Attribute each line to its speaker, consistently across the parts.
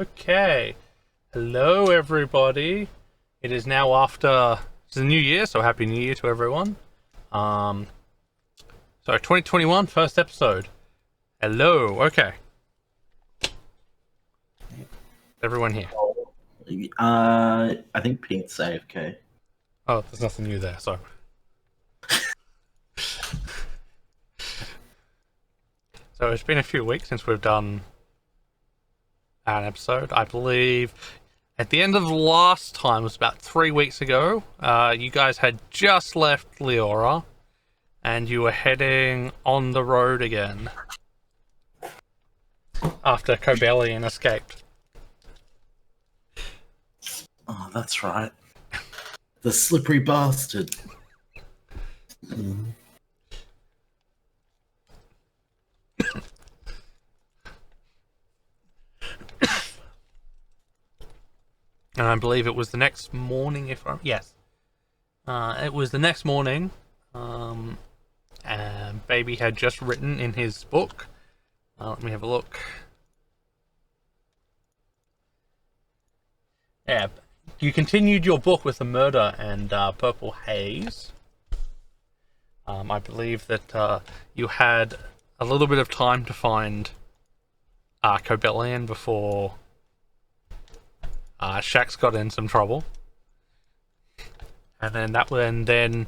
Speaker 1: Okay. Hello, everybody. It is now after it's the new year, so happy new year to everyone. Um, so 2021 first episode. Hello. Okay. Everyone here.
Speaker 2: I think Pete's AFK.
Speaker 1: Oh, there's nothing new there. So. So it's been a few weeks since we've done an episode. I believe at the end of the last time was about 3 weeks ago. You guys had just left Leora, and you were heading on the road again after Cobellion escaped.
Speaker 2: Oh, that's right. The slippery bastard.
Speaker 1: And I believe it was the next morning, yes. It was the next morning, and Baby had just written in his book. Let me have a look. Yeah, you continued your book with the murder and Purple Haze. I believe that you had a little bit of time to find Cobellion before Shax got in some trouble. And then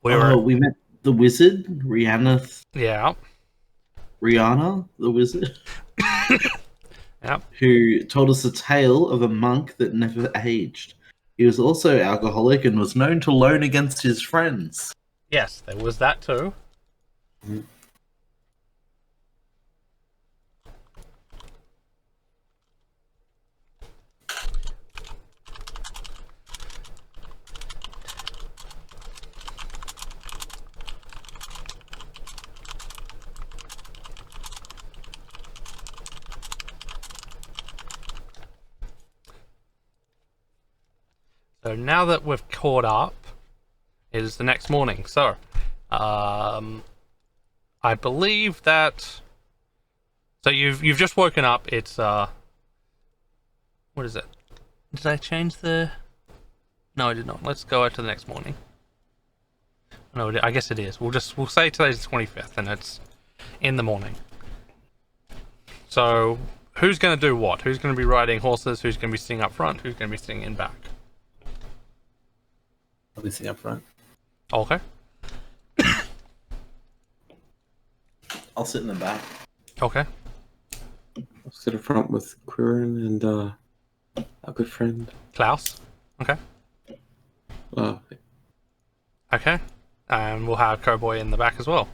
Speaker 2: we met the wizard, Rihanna.
Speaker 1: Yeah.
Speaker 2: Rihanna, the wizard.
Speaker 1: Yep.
Speaker 2: Who told us a tale of a monk that never aged. He was also alcoholic and was known to loan against his friends.
Speaker 1: Yes, there was that too. So now that we've caught up, it is the next morning. So, I believe that. So you've just woken up. It's what is it? Did I change the? No, I did not. Let's go out to the next morning. No, I guess it is. We'll say today's the 25th, and it's in the morning. So who's going to do what? Who's going to be riding horses? Who's going to be sitting up front? Who's going to be sitting in back?
Speaker 3: I'll be sitting up front.
Speaker 1: Okay.
Speaker 2: I'll sit in the back.
Speaker 1: Okay.
Speaker 3: I'll sit up front with Quirin and our good friend.
Speaker 1: Klaus. Okay. Okay. And we'll have Cowboy in the back as well.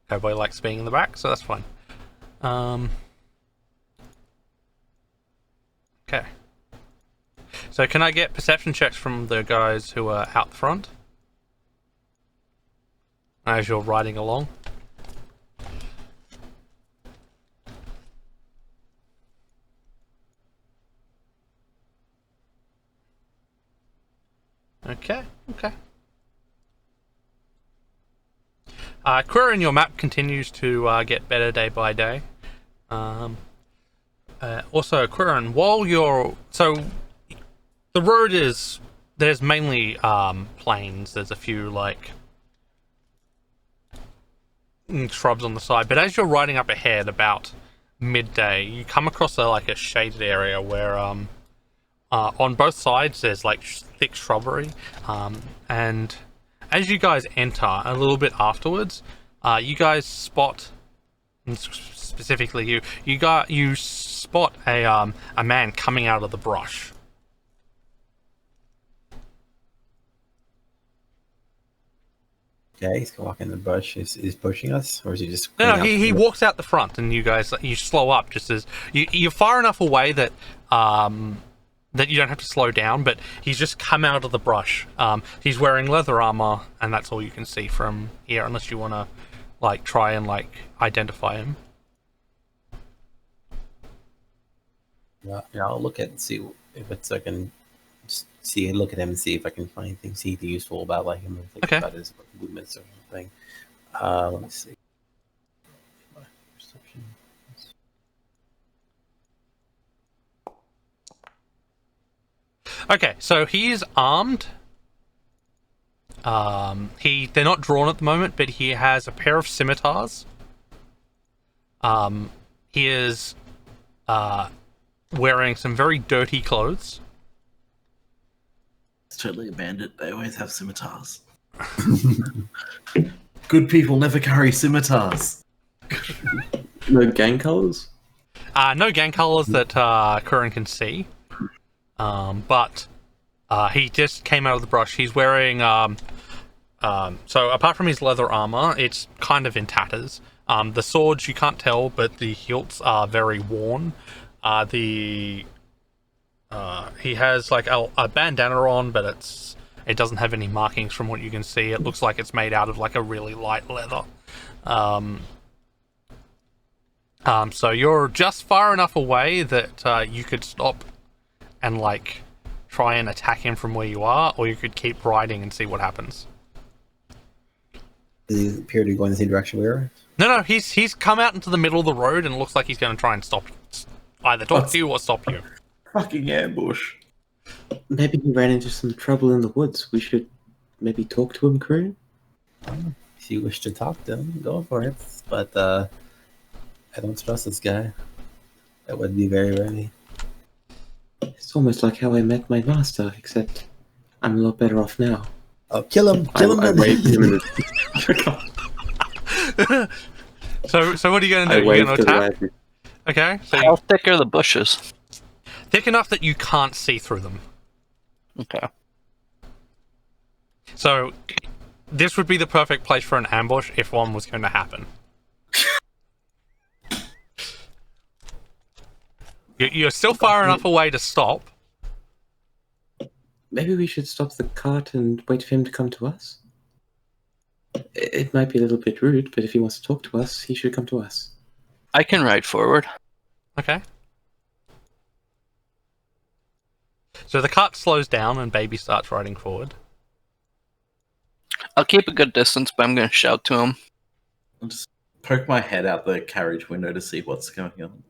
Speaker 1: Cowboy likes being in the back, so that's fine. Okay. So can I get perception checks from the guys who are out front? As you're riding along? Okay, okay. Querying your map continues to get better day by day. Also, Quirin, while you're... So, the road is... There's mainly plains. There's a few, like... shrubs on the side. But as you're riding up ahead, about midday, you come across a shaded area where... on both sides, there's, like, thick shrubbery. And as you guys enter, a little bit afterwards, you guys spot... Specifically, you spot a man coming out of the brush.
Speaker 3: Okay, he's walking in the bush. Is he pushing us, or is he just?
Speaker 1: No, he walks out the front, and you guys slow up just as you're far enough away that that you don't have to slow down. But he's just come out of the brush. He's wearing leather armor, and that's all you can see from here, unless you want to try and identify him.
Speaker 3: Yeah, I'll look at and see if it's I can look at him and see if I can find anything useful about him and think about his movements or something. Let me see. My perception.
Speaker 1: Okay, so he's armed. They're not drawn at the moment, but he has a pair of scimitars. He is wearing some very dirty clothes.
Speaker 2: It's totally a bandit. They always have scimitars. Good people never carry scimitars.
Speaker 4: No gang colors?
Speaker 1: No gang colors that Curran can see. But he just came out of the brush. He's wearing so apart from his leather armor, it's kind of in tatters. The swords you can't tell, but the hilts are very worn. He has like a bandana on, but it doesn't have any markings from what you can see. It looks like it's made out of like a really light leather. So you're just far enough away that you could stop and like try and attack him from where you are, or you could keep riding and see what happens.
Speaker 3: Does he appear to be going the same direction we are?
Speaker 1: No, he's come out into the middle of the road and it looks like he's going to try and either talk to you or stop you.
Speaker 2: Fucking ambush.
Speaker 4: Maybe he ran into some trouble in the woods. We should maybe talk to him, Corinne?
Speaker 3: If you wish to talk to him, go for it. But I don't trust this guy. That would be very rarely.
Speaker 4: It's almost like how I met my master, except I'm a lot better off now.
Speaker 3: Oh, kill him!
Speaker 4: I
Speaker 3: Kill him!
Speaker 4: waved him in the...
Speaker 1: So what are you going to
Speaker 4: I
Speaker 1: do? You're
Speaker 4: waved
Speaker 1: going
Speaker 4: to
Speaker 1: to
Speaker 4: the
Speaker 1: attack?
Speaker 4: rabbit.
Speaker 1: Okay. So
Speaker 5: How thick are the bushes?
Speaker 1: thick enough that you can't see through them.
Speaker 5: Okay.
Speaker 1: So this would be the perfect place for an ambush if one was going to happen. You're still far enough away to stop.
Speaker 4: Maybe we should stop the cart and wait for him to come to us? It might be a little bit rude, but if he wants to talk to us, he should come to us.
Speaker 5: I can ride forward.
Speaker 1: Okay. So the cart slows down and Baby starts riding forward.
Speaker 5: I'll keep a good distance, but I'm going to shout to him.
Speaker 2: I'll just poke my head out the carriage window to see what's going on.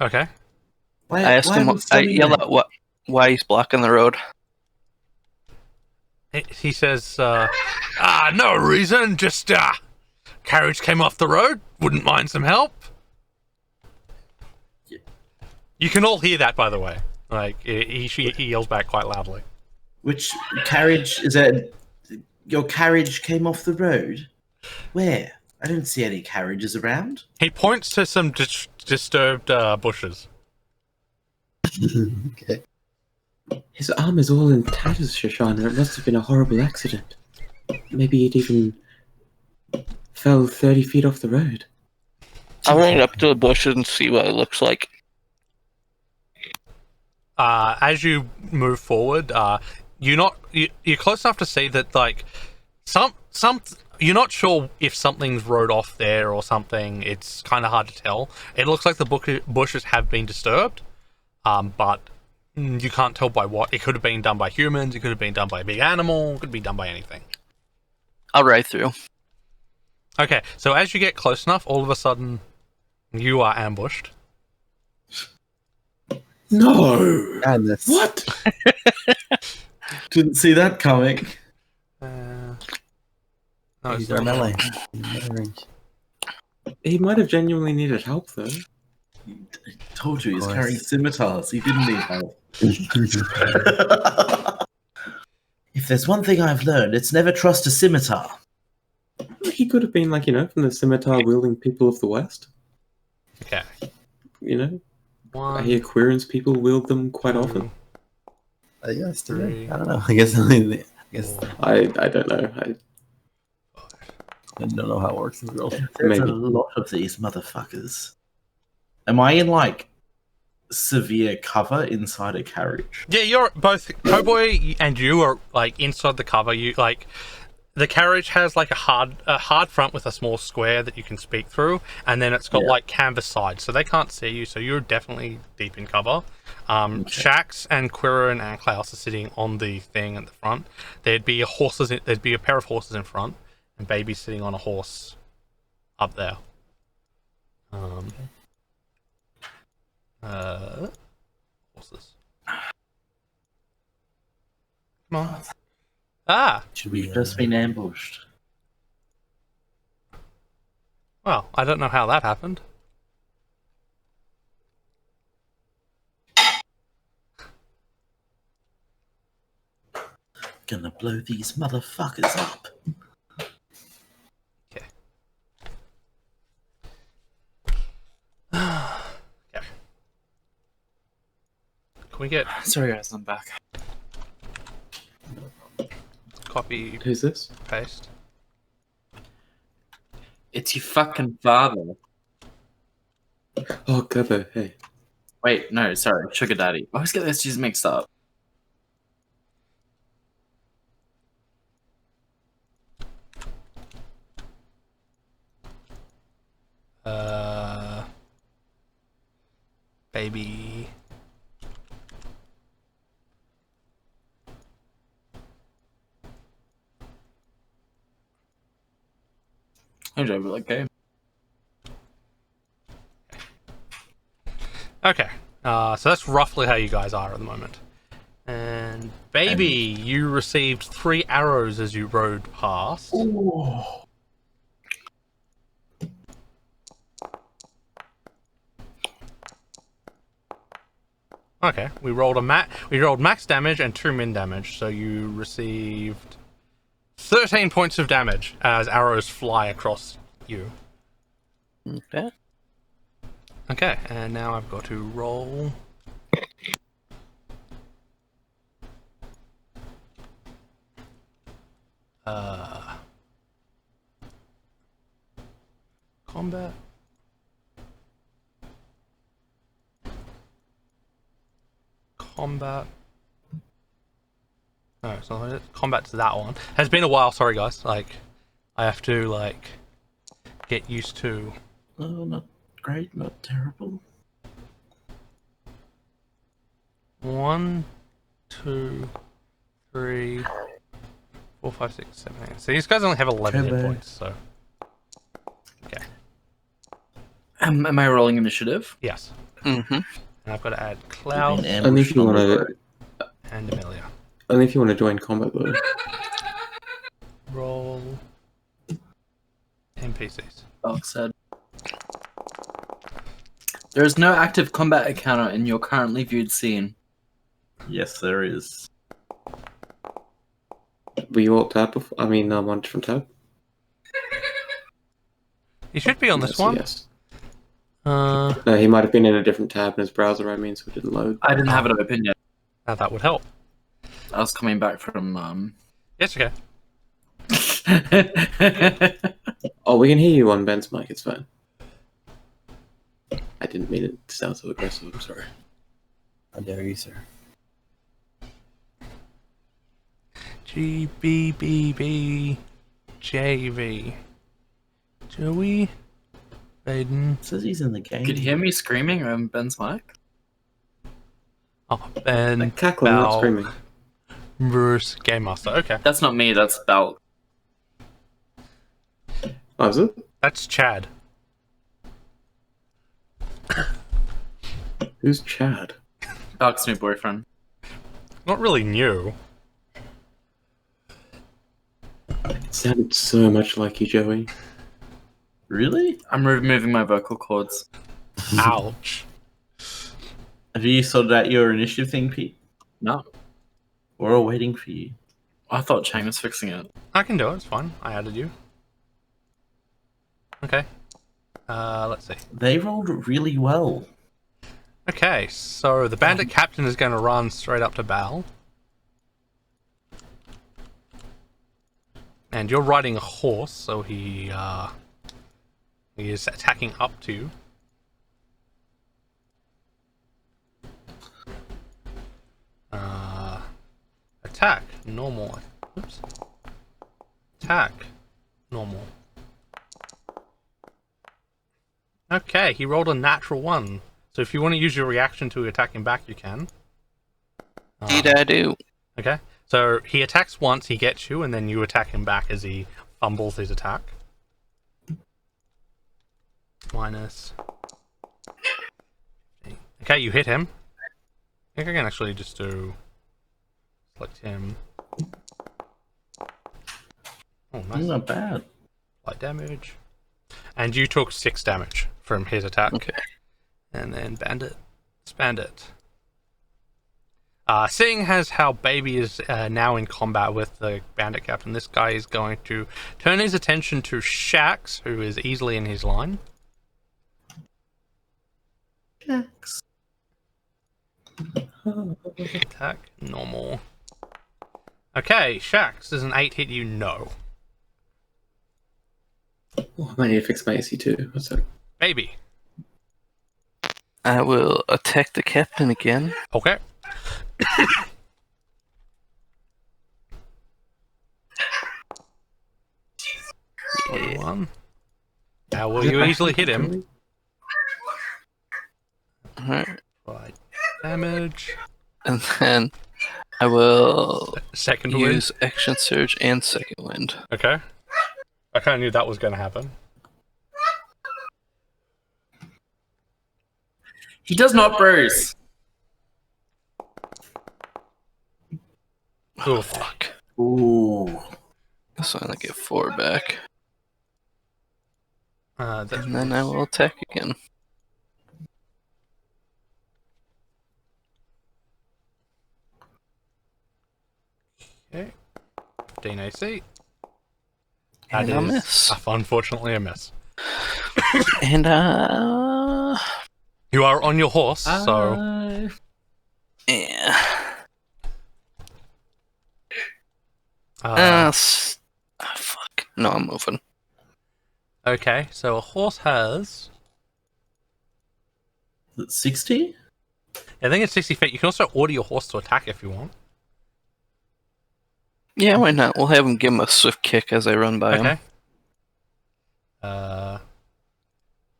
Speaker 1: Okay.
Speaker 2: Why,
Speaker 5: I ask him. I yell out why he's blocking the road.
Speaker 1: He says, no reason, just, carriage came off the road, wouldn't mind some help.
Speaker 2: Yeah.
Speaker 1: You can all hear that, by the way. Like, he yells back quite loudly.
Speaker 2: Which carriage is that? Your carriage came off the road? Where? I don't see any carriages around.
Speaker 1: He points to some disturbed bushes.
Speaker 3: Okay.
Speaker 4: His arm is all in tatters, Shoshana. It must have been a horrible accident. Maybe it even fell 30 feet off the road.
Speaker 5: I'll ride up to the bushes and see what it looks like.
Speaker 1: As you move forward, you're close enough to see that like some you're not sure if something's rode off there or something. It's kind of hard to tell. It looks like the bushes have been disturbed, but you can't tell by what. It could have been done by humans. It could have been done by a big animal. It could be done by anything.
Speaker 5: I'll ride through.
Speaker 1: Okay, so as you get close enough, all of a sudden you are ambushed.
Speaker 2: No!
Speaker 3: Madness.
Speaker 2: What? Didn't see that coming.
Speaker 1: No,
Speaker 3: He's
Speaker 1: it's
Speaker 3: our
Speaker 1: not.
Speaker 3: melee. Melee range.
Speaker 4: He might have genuinely needed help, though.
Speaker 2: I told you, he's
Speaker 3: Of course.
Speaker 2: carrying scimitars. He didn't need help. If there's one thing I've learned, it's never trust a scimitar.
Speaker 4: He could have been, like, from the scimitar-wielding people of the West.
Speaker 1: Okay.
Speaker 4: I
Speaker 1: One,
Speaker 4: hear Quirin's people wield them quite often.
Speaker 3: Yes,
Speaker 1: Three.
Speaker 3: I don't know. I guess I
Speaker 4: I don't know.
Speaker 3: don't know how it works in the world.
Speaker 2: There's
Speaker 4: Maybe.
Speaker 2: a lot of these motherfuckers. Am I in, like, severe cover inside a carriage?
Speaker 1: Yeah, you're both Cowboy and you are like inside the cover. You like the carriage has like a hard front with a small square that you can speak through, and then it's got like canvas sides, so they can't see you. So you're definitely deep in cover. Shax and Quirin and Klaus are sitting on the thing at the front. There'd be a pair of horses in front, and Baby sitting on a horse up there. Horses. Come on. Ah!
Speaker 3: Should we
Speaker 2: We've just been ambushed.
Speaker 1: Well, I don't know how that happened.
Speaker 2: Gonna blow these motherfuckers up.
Speaker 1: Okay. Okay. Can we get
Speaker 6: Sorry, guys, I'm back.
Speaker 1: copy,
Speaker 4: Who's this?
Speaker 1: paste?
Speaker 6: It's your fucking father.
Speaker 4: Oh, Gubbo, hey.
Speaker 6: Wait, no, sorry, Sugar Daddy. I always get those two mixed up.
Speaker 1: Baby.
Speaker 6: I enjoy that game.
Speaker 1: Okay. So that's roughly how you guys are at the moment. And baby, you received 3 arrows as you rode past.
Speaker 2: Ooh.
Speaker 1: Okay, we rolled max damage and 2 min damage, so you received 13 points of damage as arrows fly across you.
Speaker 5: Okay.
Speaker 1: Okay, and now I've got to roll. Combat. Combat. No, it's not it. Combat's that one. Has been a while, sorry guys. Like, I have to, like, get used to.
Speaker 2: Oh, not great, not terrible.
Speaker 1: 1, 2, 3, 4, 5, 6, 7, 8. So these guys only have 11 hit
Speaker 2: Turbo.
Speaker 1: points, so. Okay.
Speaker 6: Am I rolling initiative?
Speaker 1: Yes.
Speaker 5: Mm-hmm.
Speaker 1: And I've got to add
Speaker 2: We've
Speaker 1: Cloud
Speaker 2: been
Speaker 4: Only if
Speaker 2: ambushed
Speaker 4: you
Speaker 2: on
Speaker 4: want
Speaker 2: the
Speaker 4: to.
Speaker 2: road.
Speaker 1: and Amelia.
Speaker 4: Only if you want to join combat though.
Speaker 1: Roll NPCs.
Speaker 6: Doc said. There is no active combat encounter in your currently viewed scene.
Speaker 2: Yes, there is.
Speaker 4: Were you alt tab before? I mean, on a different tab?
Speaker 1: He should be on this
Speaker 4: So
Speaker 1: one.
Speaker 4: yes.
Speaker 1: Uh,
Speaker 4: No, he might have been in a different tab in his browser, I mean, so it didn't load.
Speaker 6: I didn't have it open yet.
Speaker 1: now that would help.
Speaker 6: I was coming back from
Speaker 1: Yes, okay.
Speaker 4: Oh, we can hear you on Ben's mic, it's fine. I didn't mean it to sound so aggressive, I'm sorry.
Speaker 3: How dare you, sir?
Speaker 1: GBBB JV. Joey Baden.
Speaker 2: It says he's in the game.
Speaker 6: Could you hear me screaming on Ben's mic?
Speaker 1: Oh, Ben
Speaker 4: Cackling, not
Speaker 1: Bell,
Speaker 4: screaming.
Speaker 1: Bruce Game Master. Okay.
Speaker 6: That's not me, that's Belt.
Speaker 4: Oh, is it?
Speaker 1: That's Chad.
Speaker 4: Who's Chad?
Speaker 6: Belt's new boyfriend.
Speaker 1: Not really new.
Speaker 4: It sounded so much like you, Joey.
Speaker 2: Really?
Speaker 6: I'm removing my vocal cords.
Speaker 1: Ouch.
Speaker 2: Have you sorted out your initiative thing, Pete?
Speaker 6: No.
Speaker 2: We're all waiting for you.
Speaker 6: I thought Chang was fixing it.
Speaker 1: I can do it, it's fine. I added you. Okay. Let's see.
Speaker 2: They rolled really well.
Speaker 1: Okay, so the bandit captain is going to run straight up to Bal. And you're riding a horse, so he is attacking up to you. Attack, normal. Oops. Attack, normal. Okay, he rolled a natural 1. So if you want to use your reaction to attack him back, you can.
Speaker 5: Indeed, I do.
Speaker 1: Okay, so he attacks once, he gets you, and then you attack him back as he fumbles his attack. Minus. Okay, you hit him. I think I can actually just do. Select him. Oh, nice.
Speaker 2: Not bad.
Speaker 1: Light damage. And you took 6 damage from his attack.
Speaker 5: Okay.
Speaker 1: And then Bandit. It's Bandit. Seeing as how Baby is now in combat with the Bandit Captain, this guy is going to turn his attention to Shax, who is easily in his line.
Speaker 2: Jax.
Speaker 1: Attack. Normal. Okay, Shax, does an 8 hit you? No.
Speaker 4: Oh, I might need to fix my AC too. What's that?
Speaker 1: Baby.
Speaker 5: I will attack the captain again.
Speaker 1: Okay.
Speaker 5: Yeah.
Speaker 1: 1. Now will you easily hit him?
Speaker 5: Alright.
Speaker 1: 5 damage.
Speaker 5: And then I will
Speaker 1: Second wind.
Speaker 5: use action surge and second wind.
Speaker 1: Okay. I kind of knew that was going to happen.
Speaker 6: He does not bruise.
Speaker 5: Oh fuck.
Speaker 2: Ooh.
Speaker 5: So I only get 4 back.
Speaker 1: That's
Speaker 5: And then I will attack again.
Speaker 1: okay. 15 AC.
Speaker 5: And I'll miss.
Speaker 1: Unfortunately, a miss.
Speaker 5: And
Speaker 1: You are on your horse, so
Speaker 5: yeah. Fuck. No, I'm moving.
Speaker 1: okay. So a horse has,
Speaker 2: Is it 60?
Speaker 1: I think it's 60 feet. You can also order your horse to attack if you want.
Speaker 5: Yeah, why not? We'll have him give him a swift kick as I run by him.
Speaker 1: Okay.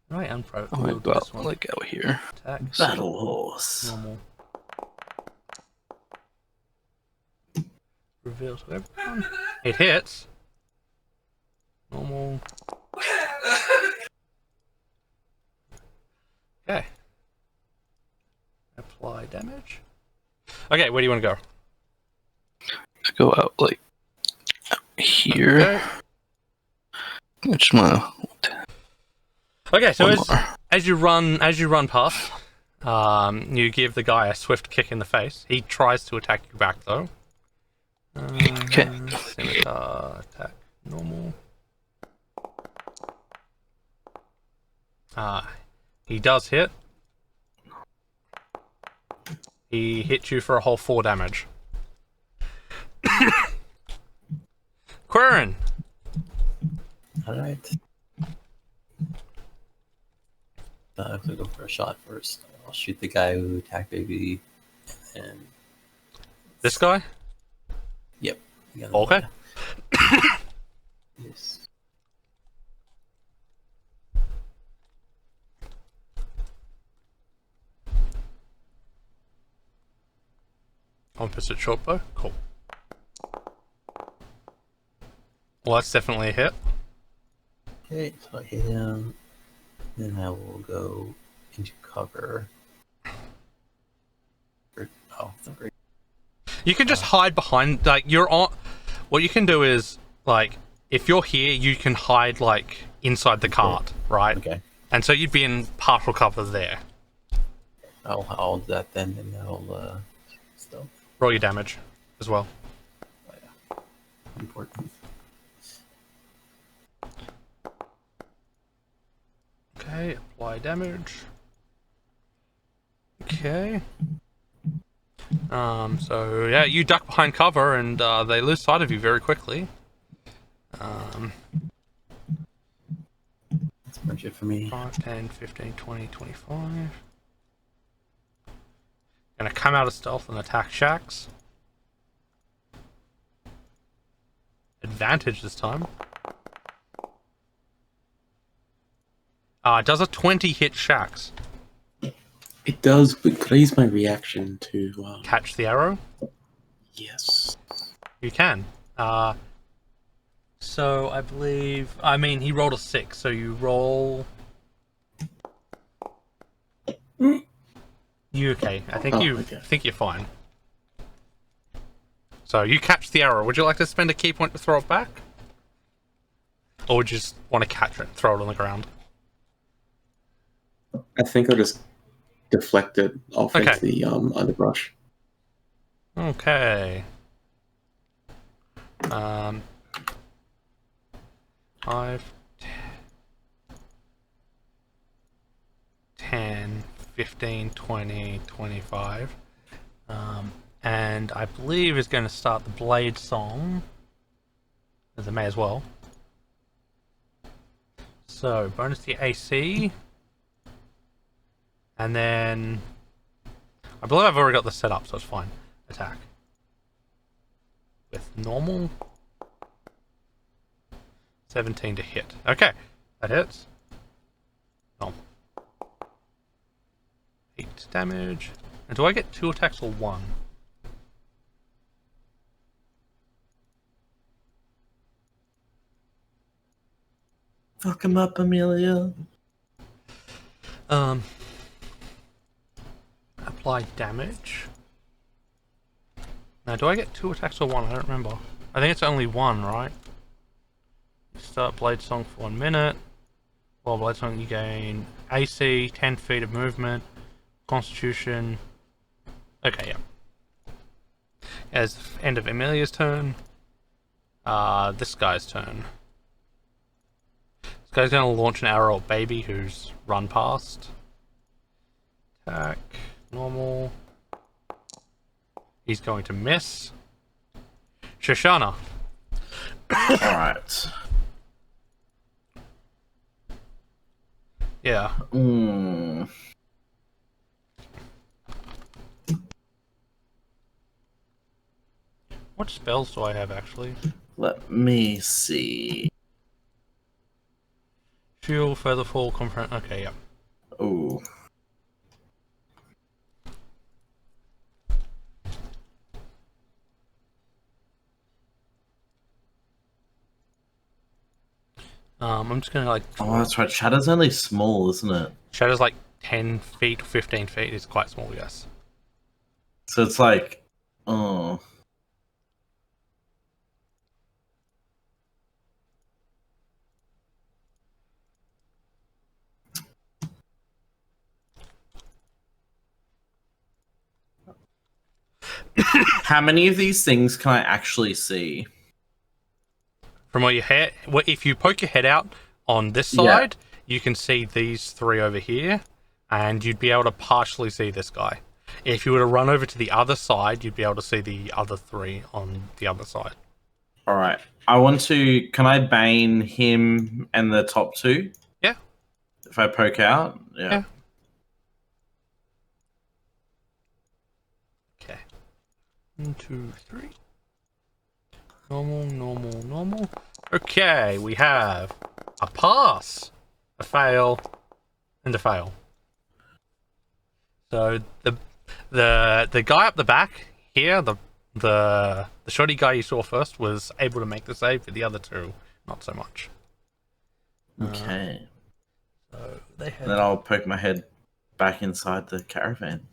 Speaker 1: Right, unpro.
Speaker 5: Oh,
Speaker 1: We'll do
Speaker 5: well,
Speaker 1: this one.
Speaker 5: like out here.
Speaker 1: Attack.
Speaker 2: Battle horse.
Speaker 1: Normal. Reveal to everyone. It hits. Normal. Okay. Apply damage. Okay, where do you want to go?
Speaker 5: I go out like out here.
Speaker 1: Okay.
Speaker 5: I just wanna
Speaker 1: Okay, so
Speaker 5: one
Speaker 1: as,
Speaker 5: more.
Speaker 1: as you run past, you give the guy a swift kick in the face. He tries to attack you back though.
Speaker 5: Okay.
Speaker 1: Scimitar attack normal. He does hit. He hits you for a whole 4 damage. Quirin.
Speaker 3: Alright. I'm gonna go for a shot first. I'll shoot the guy who attacked Baby. And
Speaker 1: This guy?
Speaker 3: yep. Yeah,
Speaker 1: Okay.
Speaker 3: Yes.
Speaker 1: Opposite short bow. Cool. Well, that's definitely a hit.
Speaker 3: Okay, so I hit him. Then I will go into cover. Oh, it's not great.
Speaker 1: You can just hide behind, like, you're on. What you can do is, like, if you're here, you can hide, like, inside the cart, right?
Speaker 3: Okay.
Speaker 1: And so you'd be in partial cover there.
Speaker 3: I'll do that then, and I'll stealth.
Speaker 1: Roll your damage as well.
Speaker 3: Oh, yeah. Important.
Speaker 1: Okay, apply damage. Okay. So yeah, you duck behind cover and they lose sight of you very quickly.
Speaker 3: That's pretty good for me.
Speaker 1: 5, 10, 15, 20, 25. Gonna come out of stealth and attack Shax. Advantage this time. Does a 20 hit Shax?
Speaker 4: It does, but raise my reaction to
Speaker 1: Catch the arrow?
Speaker 4: yes.
Speaker 1: You can. So I believe. I mean, he rolled a 6, so you roll. You okay? I think
Speaker 4: Oh,
Speaker 1: you
Speaker 4: okay.
Speaker 1: think you're fine. So you catch the arrow. Would you like to spend a key point to throw it back? Or would you just want to catch it, throw it on the ground?
Speaker 4: I think I'll just deflect it off
Speaker 1: Okay.
Speaker 4: into the underbrush.
Speaker 1: Okay. 5, 10, 15, 20, 25. And I believe is going to start the blade song. As it may as well. So, bonus to your AC. And then... I believe I've already got this set up, so it's fine. Attack. With normal. 17 to hit. Okay, that hits. Oh. 8 damage. And do I get 2 attacks or 1?
Speaker 2: Fuck him up, Amelia.
Speaker 1: Apply damage. Now, do I get 2 attacks or 1? I don't remember. I think it's only 1, right? Start Blade Song for 1 minute. While Blade Song, you gain AC, 10 feet of movement, Constitution. Okay, yeah. As end of Amelia's turn. This guy's turn. This guy's gonna launch an arrow at Baby, who's run past. Attack. Normal. He's going to miss. Shoshana.
Speaker 2: Alright.
Speaker 1: Yeah. What spells do I have, actually?
Speaker 2: Let me see.
Speaker 1: Shield, Featherfall, Confront. Okay, yeah.
Speaker 2: Ooh.
Speaker 1: I'm just gonna, like...
Speaker 2: Oh, that's right. Shadow's only small, isn't it?
Speaker 1: Shadow's like 10 feet, 15 feet. It's quite small, yes.
Speaker 2: So it's like... Oh... How many of these things can I actually see?
Speaker 1: From where your head... If you poke your head out on this side, you can see these 3 over here, and you'd be able to partially see this guy. If you were to run over to the other side, you'd be able to see the other 3 on the other side.
Speaker 2: Alright. I want to... Can I bane him and the top 2?
Speaker 1: Yeah.
Speaker 2: If I poke out?
Speaker 1: Yeah. Okay. 1, 2, 3. Normal, normal, normal. Okay, we have a pass, a fail, and a fail. So the guy up the back here, the shoddy guy you saw first, was able to make the save, but the other 2 not so much.
Speaker 2: Okay.
Speaker 1: So they have...
Speaker 2: Then I'll poke my head back inside the caravan.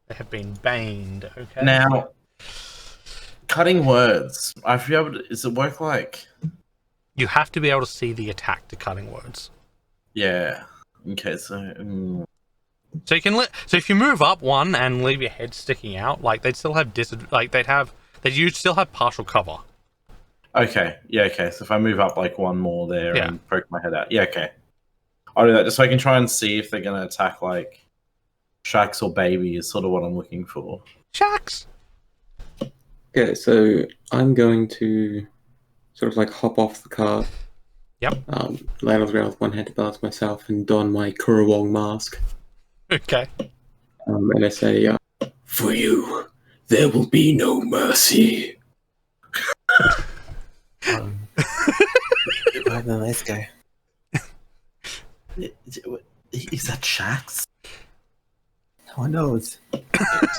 Speaker 1: They have been baned. Okay.
Speaker 2: Now, cutting words. I feel able to, does it work like?
Speaker 1: You have to be able to see the attack to cutting words.
Speaker 2: Yeah. Okay. So.
Speaker 1: So you can so if you move up 1 and leave your head sticking out, like they'd still have you'd still have partial cover.
Speaker 2: Okay. Yeah. Okay. So if I move up like 1 more there
Speaker 1: Yeah.
Speaker 2: and poke my head out. Yeah. Okay. I'll do that just so I can try and see if they're gonna attack like Shax or Baby is sort of what I'm looking for.
Speaker 1: Shax.
Speaker 4: Okay, so I'm going to sort of like hop off the car.
Speaker 1: Yep.
Speaker 4: Land on the ground with one hand to balance myself and don my Kurawong mask.
Speaker 1: Okay.
Speaker 4: And I say, for you, there will be no mercy.
Speaker 3: I'm the nice guy.
Speaker 2: Is that Shax?
Speaker 3: No one knows.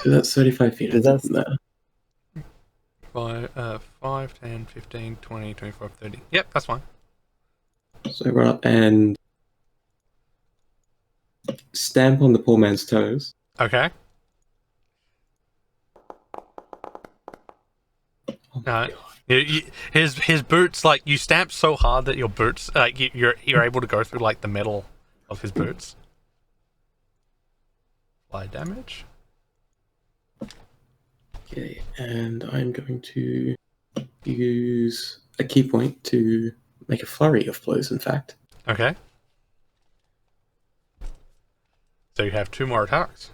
Speaker 4: So that's 35 feet.
Speaker 3: Is that-
Speaker 4: from there.
Speaker 1: 5, 10, 15, 20, 25, 30. Yep, that's fine.
Speaker 4: So I run up and stamp on the poor man's toes.
Speaker 1: Okay. His boots, like, you stamp so hard that your boots, like, you're able to go through like the metal of his boots. Fly damage.
Speaker 4: Okay, and I'm going to use a key point to make a flurry of blows, in fact.
Speaker 1: Okay. So you have 2 more attacks.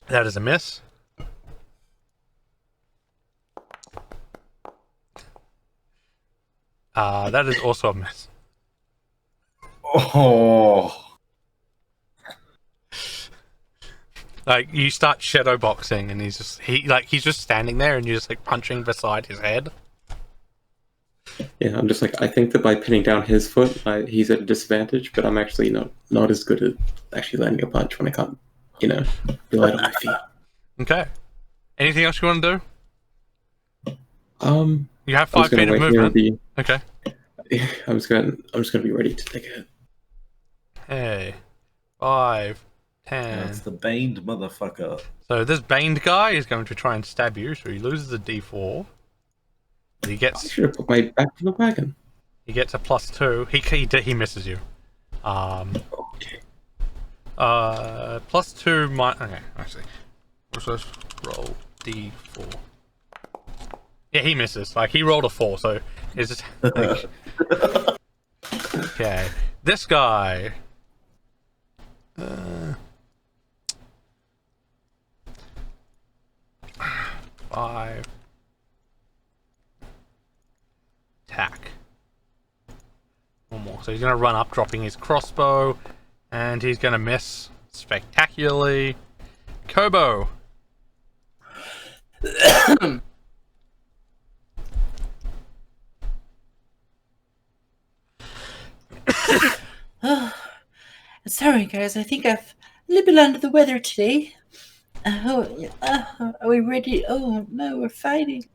Speaker 1: That is a miss. That is also a miss.
Speaker 2: Oh.
Speaker 1: Like, you start shadow boxing, and he's just standing there, and you're just like punching beside his head.
Speaker 4: Yeah, I'm just like, I think that by pinning down his foot, he's at a disadvantage, but I'm actually not as good at actually landing a punch when I can't, be light on my feet.
Speaker 1: Okay. Anything else you want to do? You have
Speaker 4: I'm just
Speaker 1: 5 feet
Speaker 4: gonna
Speaker 1: of
Speaker 4: wait here and
Speaker 1: movement. Okay.
Speaker 4: I'm just gonna be ready to take a hit.
Speaker 1: Hey. 5, 10.
Speaker 2: That's the baned motherfucker.
Speaker 1: So this baned guy is going to try and stab you, so he loses a d4. He
Speaker 4: I
Speaker 1: gets
Speaker 4: should have put my back to the wagon.
Speaker 1: a +2. He misses you.
Speaker 4: Okay.
Speaker 1: +2 okay, actually. Let's just roll d4. Yeah, he misses. Like, he rolled a 4, so it's just like, okay. This guy. 5. Attack. One more. So he's going to run up, dropping his crossbow, and he's going to miss spectacularly. Kobo.
Speaker 7: Oh, sorry, guys. I think I've a little bit under the weather today. Are we ready? Oh no, we're fighting.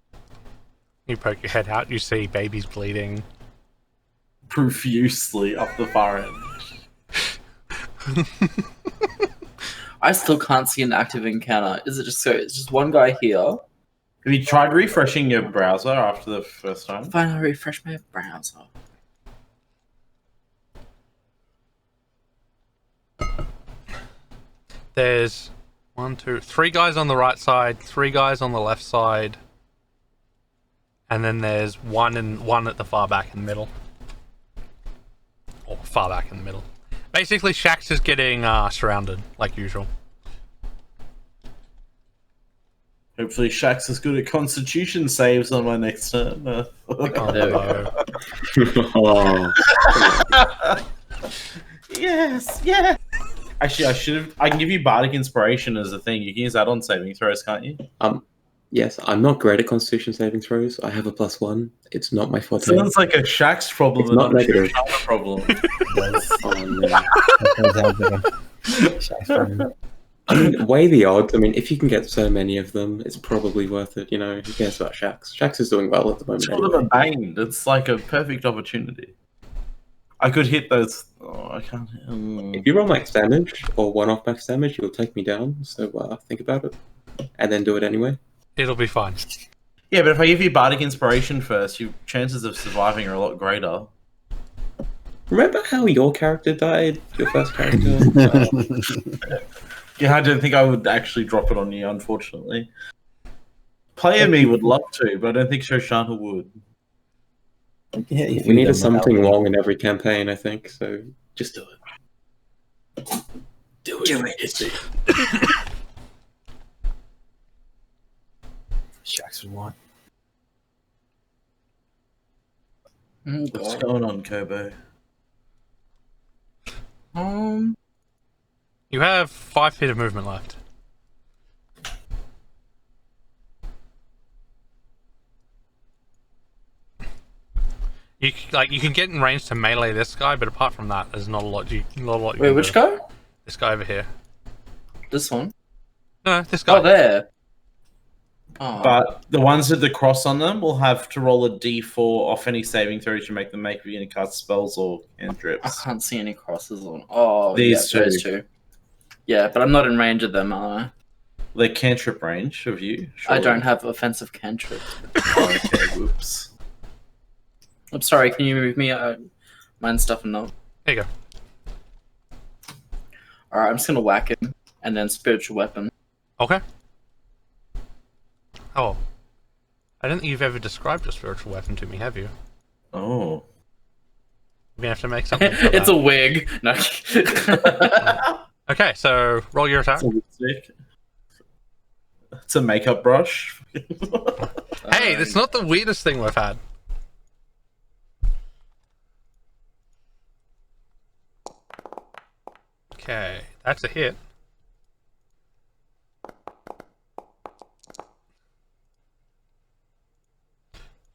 Speaker 1: You poke your head out. You see babies bleeding.
Speaker 2: Profusely up the far end.
Speaker 6: I still can't see an active encounter. Is it just it's just one guy here?
Speaker 2: Have you tried refreshing your browser after the first time?
Speaker 6: Fine, I'll refresh my browser.
Speaker 1: There's 1, 2, 3 guys on the right side, 3 guys on the left side, and then there's one at the far back in the middle, or far back in the middle. Basically, Shax is getting surrounded like usual.
Speaker 2: Hopefully Shax's as good at Constitution saves on my next turn.
Speaker 1: Oh, no.
Speaker 4: Oh.
Speaker 2: Yes, yeah. Actually, I can give you Bardic Inspiration as a thing. You can use that on saving throws, can't you?
Speaker 4: Yes, I'm not great at Constitution saving throws. I have a +1. It's not my forte.
Speaker 2: Sounds like a Shax problem
Speaker 4: It's
Speaker 2: and
Speaker 4: not
Speaker 2: not a
Speaker 4: negative.
Speaker 2: Shoshana problem.
Speaker 4: Oh, no. I mean, weigh the odds. I mean, if you can get so many of them, it's probably worth it. Who cares about Shax? Shax is doing well at the moment.
Speaker 2: It's sort of a bane. It's like a perfect opportunity. I could hit those. Oh, I can't.
Speaker 4: If you roll max damage or one-off max damage, you'll take me down. So think about it, and then do it anyway.
Speaker 1: It'll be fine.
Speaker 2: Yeah, but if I give you Bardic Inspiration first, your chances of surviving are a lot greater.
Speaker 4: Remember how your character died? Your first character.
Speaker 2: Yeah, I don't think I would actually drop it on you, unfortunately. Player me would love to, but I don't think Shoshana would.
Speaker 3: Yeah,
Speaker 4: We need something long in every campaign, I think. So just do it. Do it.
Speaker 3: Shax would want.
Speaker 2: What's going on, Kobo?
Speaker 1: You have 5 feet of movement left. You can get in range to melee this guy, but apart from that, there's not a lot. You
Speaker 6: Wait,
Speaker 1: can
Speaker 6: which
Speaker 1: do.
Speaker 6: guy?
Speaker 1: This guy over here.
Speaker 6: This one?
Speaker 1: No, this guy.
Speaker 6: Oh, there. Oh.
Speaker 2: But the ones with the cross on them will have to roll a d4 off any saving throws you make them make if you're going to cast spells or
Speaker 6: I
Speaker 2: cantrips.
Speaker 6: can't see any crosses on. Oh,
Speaker 2: These
Speaker 6: yeah, those two. Yeah, but I'm not in range of them, am I?
Speaker 2: The cantrip range of you.
Speaker 6: I
Speaker 2: surely.
Speaker 6: don't have offensive cantrips.
Speaker 2: Oh, okay, whoops.
Speaker 6: I'm sorry, can you move me? Mine stuff and not.
Speaker 1: There you go.
Speaker 6: Alright, I'm just gonna whack him, and then spiritual weapon.
Speaker 1: Okay. Oh. I don't think you've ever described a spiritual weapon to me, have you?
Speaker 2: Oh.
Speaker 1: We're gonna have to make something for
Speaker 6: It's
Speaker 1: that.
Speaker 6: a wig. No.
Speaker 1: Okay, so roll your attack.
Speaker 2: It's a lipstick. It's a makeup brush.
Speaker 1: Hey, that's not the weirdest thing we've had. Okay, that's a hit.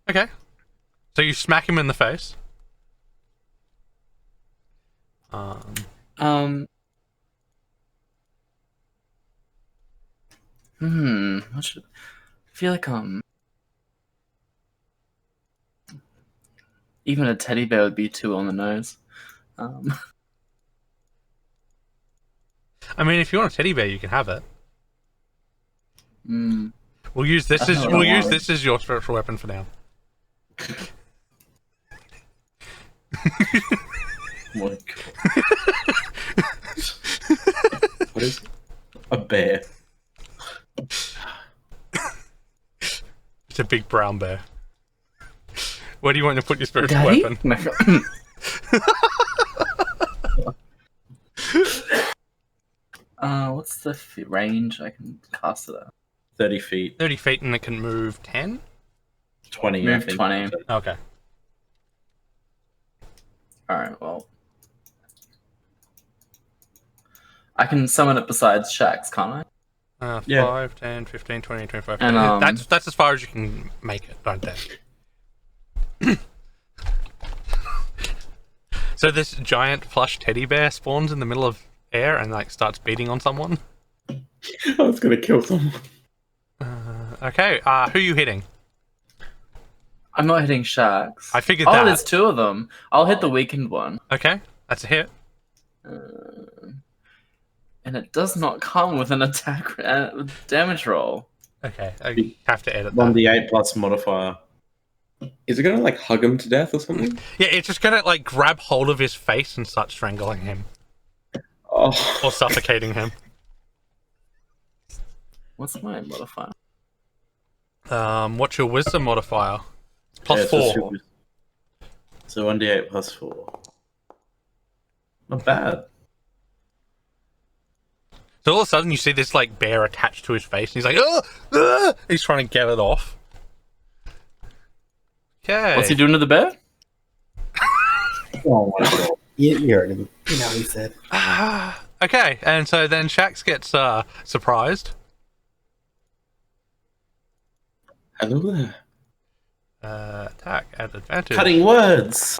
Speaker 1: Okay. So you smack him in the face.
Speaker 6: Um. What should I feel like even a teddy bear would be too on the nose.
Speaker 1: I mean, if you want a teddy bear, you can have it.
Speaker 6: Hmm.
Speaker 1: We'll use this
Speaker 6: I
Speaker 1: as
Speaker 6: don't
Speaker 1: we'll
Speaker 6: know
Speaker 1: use
Speaker 6: why.
Speaker 1: this as your spiritual weapon for now.
Speaker 2: Oh my god.
Speaker 4: What is?
Speaker 2: A bear.
Speaker 1: It's a big brown bear. Where do you want to put your spiritual
Speaker 6: Daddy?
Speaker 1: weapon?
Speaker 6: What's the range I can cast it at?
Speaker 2: 30 feet.
Speaker 1: 30 feet and it can move 10?
Speaker 2: 20.
Speaker 6: Move
Speaker 2: I think.
Speaker 6: 20.
Speaker 1: Okay.
Speaker 6: Alright, well. I can summon it besides Shax, can't I?
Speaker 2: Yeah.
Speaker 1: 5, 10, 15, 20, 25.
Speaker 6: And,
Speaker 1: that's as far as you can make it, right there. So this giant plush teddy bear spawns in the middle of air and like starts beating on someone.
Speaker 4: I was gonna kill someone.
Speaker 1: Okay, who are you hitting?
Speaker 6: I'm not hitting Shax.
Speaker 1: I figured
Speaker 6: Oh,
Speaker 1: that.
Speaker 6: there's two of them. I'll hit the weakened one.
Speaker 1: Okay, that's a hit.
Speaker 6: And it does not come with an attack damage roll.
Speaker 1: Okay, I have to edit that.
Speaker 2: 1d8 plus modifier.
Speaker 4: Is it gonna like hug him to death or something?
Speaker 1: Yeah, it's just gonna like grab hold of his face and start strangling him
Speaker 4: Oh,
Speaker 1: or suffocating him.
Speaker 6: What's my modifier?
Speaker 1: What's your wisdom modifier? Plus
Speaker 2: Yeah, it's just
Speaker 1: 4.
Speaker 2: your- So 1d8 plus 4. Not bad.
Speaker 1: So all of a sudden you see this like bear attached to his face and he's like, oh! He's trying to get it off. Okay.
Speaker 6: What's he doing to the bear?
Speaker 2: Oh my god.
Speaker 3: You heard him. You know what he said.
Speaker 1: Okay, and so then Shax gets surprised.
Speaker 4: hello there.
Speaker 1: Attack at advantage.
Speaker 2: Cutting words.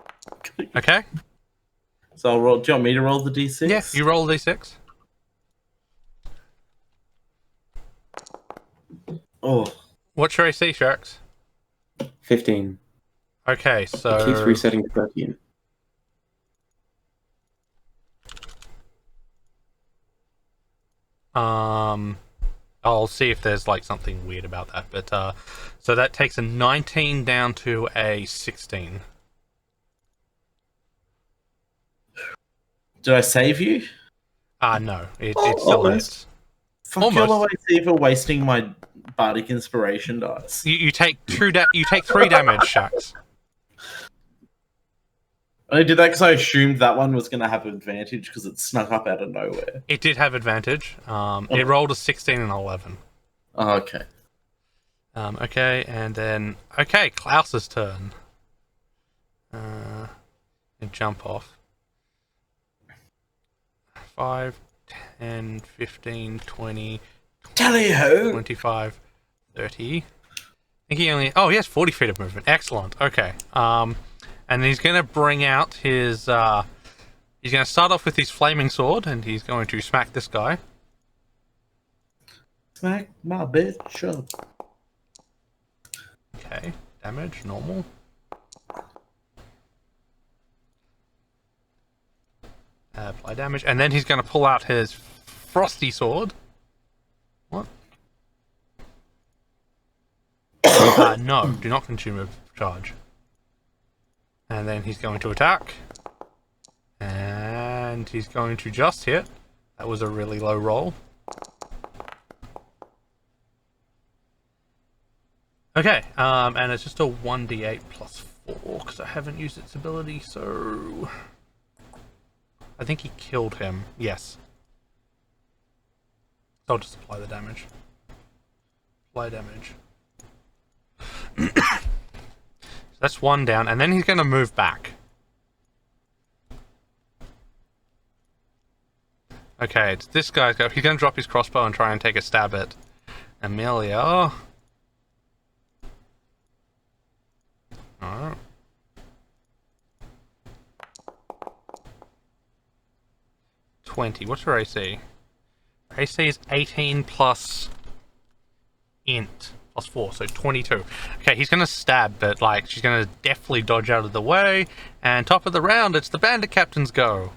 Speaker 1: Okay.
Speaker 2: So I'll roll. Do you want me to roll the d6?
Speaker 1: Yeah, you roll a d6.
Speaker 2: Oh,
Speaker 1: What's your AC, Shax?
Speaker 4: 15.
Speaker 1: Okay,
Speaker 4: It keeps
Speaker 1: so
Speaker 4: resetting to 13.
Speaker 1: I'll see if there's like something weird about that. But so that takes a 19 down to a 16.
Speaker 2: did I save you?
Speaker 1: No, it still
Speaker 2: almost.
Speaker 1: hits.
Speaker 2: Fuck
Speaker 1: Almost.
Speaker 2: your away for wasting my bardic inspiration dice.
Speaker 1: You take you take 3 damage, Shax.
Speaker 2: I did that because I assumed that one was going to have advantage because it snuck up out of nowhere.
Speaker 1: It did have advantage. It rolled a 16 and 11.
Speaker 2: Oh, okay.
Speaker 1: Okay, and then Klaus's turn. And jump off. 5, 10, 15, 20,
Speaker 2: Tally ho!
Speaker 1: 25, 30. I think he only... Oh, he has 40 feet of movement. Excellent. Okay. And he's going to bring out his... he's going to start off with his flaming sword, and he's going to smack this guy.
Speaker 2: Smack my bitch up.
Speaker 1: Okay. Damage, normal. Apply damage. And then he's going to pull out his frosty sword. What? No, do not consume a charge. And then he's going to attack. And he's going to just hit. That was a really low roll. Okay, and it's just a 1d8 plus 4, because I haven't used its ability, so... I think he killed him. Yes. So I'll just apply the damage. Apply damage. So that's one down, and then he's going to move back. Okay, it's this guy's go. He's going to drop his crossbow and try and take a stab at Amelia. Oh. What's her AC? Her AC is 18 plus int plus 4, so 22. Okay, he's gonna stab, but like she's gonna definitely dodge out of the way. And top of the round, it's the bandit captain's go.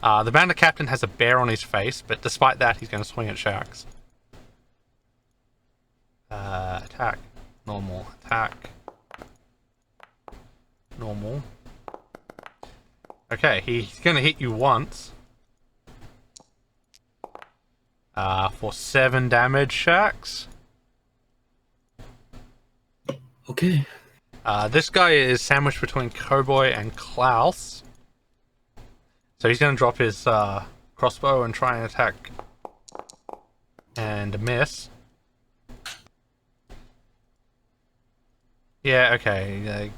Speaker 1: The bandit captain has a bear on his face, but despite that, he's gonna swing at Shax. Attack, normal, attack, normal. Okay, he's gonna hit you once. For 7 damage, Shax.
Speaker 3: Okay.
Speaker 1: This guy is sandwiched between Cowboy and Klaus. So he's gonna drop his crossbow and try and attack. And miss. Yeah, okay, like...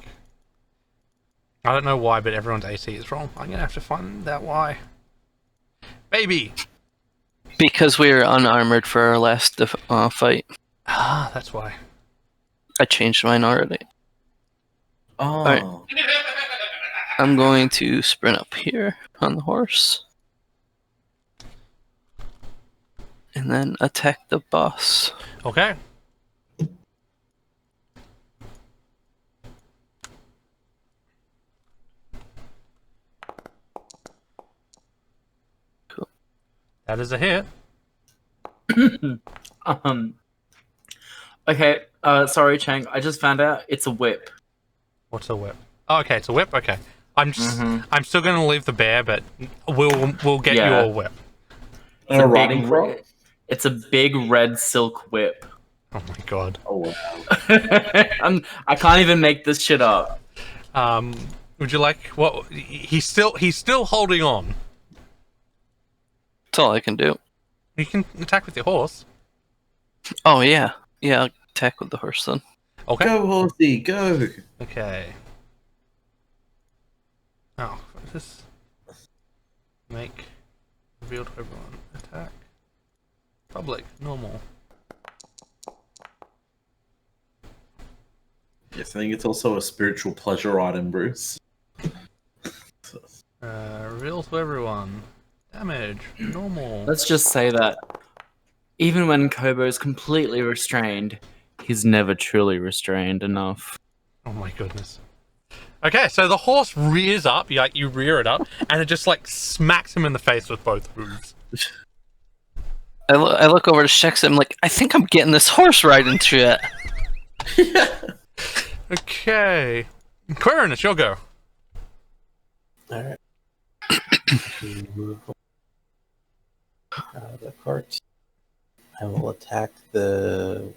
Speaker 1: I don't know why, but everyone's AC is wrong. I'm gonna have to find out why. Baby!
Speaker 5: Because we were unarmored for our last fight.
Speaker 1: Ah, that's why.
Speaker 5: I changed mine already.
Speaker 6: Oh.
Speaker 5: Alright. I'm going to sprint up here on the horse. And then attack the boss.
Speaker 1: Okay.
Speaker 5: Cool.
Speaker 1: That is a hit.
Speaker 6: Okay, sorry, Chang. I just found out it's a whip.
Speaker 1: What's a whip? Oh, okay, it's a whip. Okay, I'm still gonna leave the bear, but we'll get you a whip.
Speaker 6: It's
Speaker 2: A
Speaker 6: a
Speaker 2: riding
Speaker 6: big,
Speaker 2: crop?
Speaker 6: it's a big red silk whip.
Speaker 1: Oh my god.
Speaker 2: Oh wow.
Speaker 6: I can't even make this shit up.
Speaker 1: Would you like what? He's still holding on.
Speaker 5: That's all I can do.
Speaker 1: You can attack with your horse.
Speaker 5: Oh, yeah. Yeah, I'll attack with the horse then.
Speaker 1: Okay.
Speaker 2: Go, horsey, go!
Speaker 1: Okay. Oh, just make reveal to everyone. Attack. Public. Normal.
Speaker 2: Yes, I think it's also a spiritual pleasure item, Bruce.
Speaker 1: Reveal to everyone. Damage. Normal.
Speaker 6: Let's just say that even when Kobo's completely restrained, he's never truly restrained enough.
Speaker 1: Oh my goodness. Okay, so the horse rears up, you rear it up, and it just like smacks him in the face with both hooves.
Speaker 5: I look over to Shex and I'm like, I think I'm getting this horse right into it.
Speaker 1: Okay. Quirin, it's your go.
Speaker 3: Alright. Move out of the cart. I will attack the...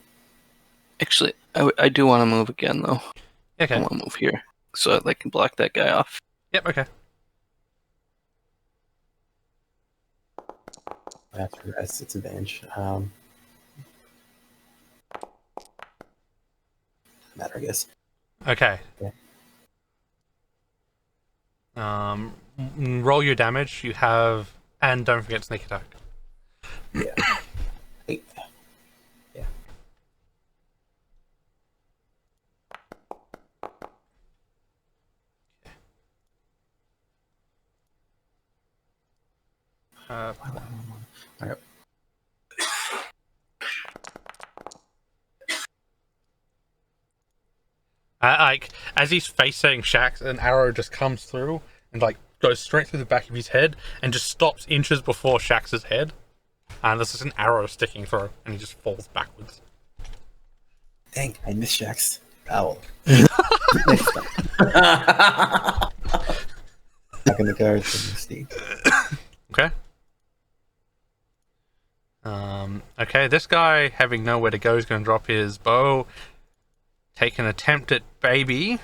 Speaker 5: Actually, I do want to move again, though. I
Speaker 1: Okay.
Speaker 5: want to move here so that I can block that guy off.
Speaker 1: Yep, okay.
Speaker 3: After rest, it's advantage. Matter, I guess.
Speaker 1: Okay.
Speaker 3: Yeah.
Speaker 1: Roll your damage. You have... And don't forget sneak attack.
Speaker 3: Yeah. 8. Yeah. Alright.
Speaker 1: Like, as he's facing Shax, an arrow just comes through and, like, goes straight through the back of his head and just stops inches before Shax's head. And there's just an arrow sticking through, and he just falls backwards.
Speaker 3: Dang, I missed Shax's owl. Back in the cards for Steve.
Speaker 1: Okay. Okay, this guy, having nowhere to go, is going to drop his bow, take an attempt at baby.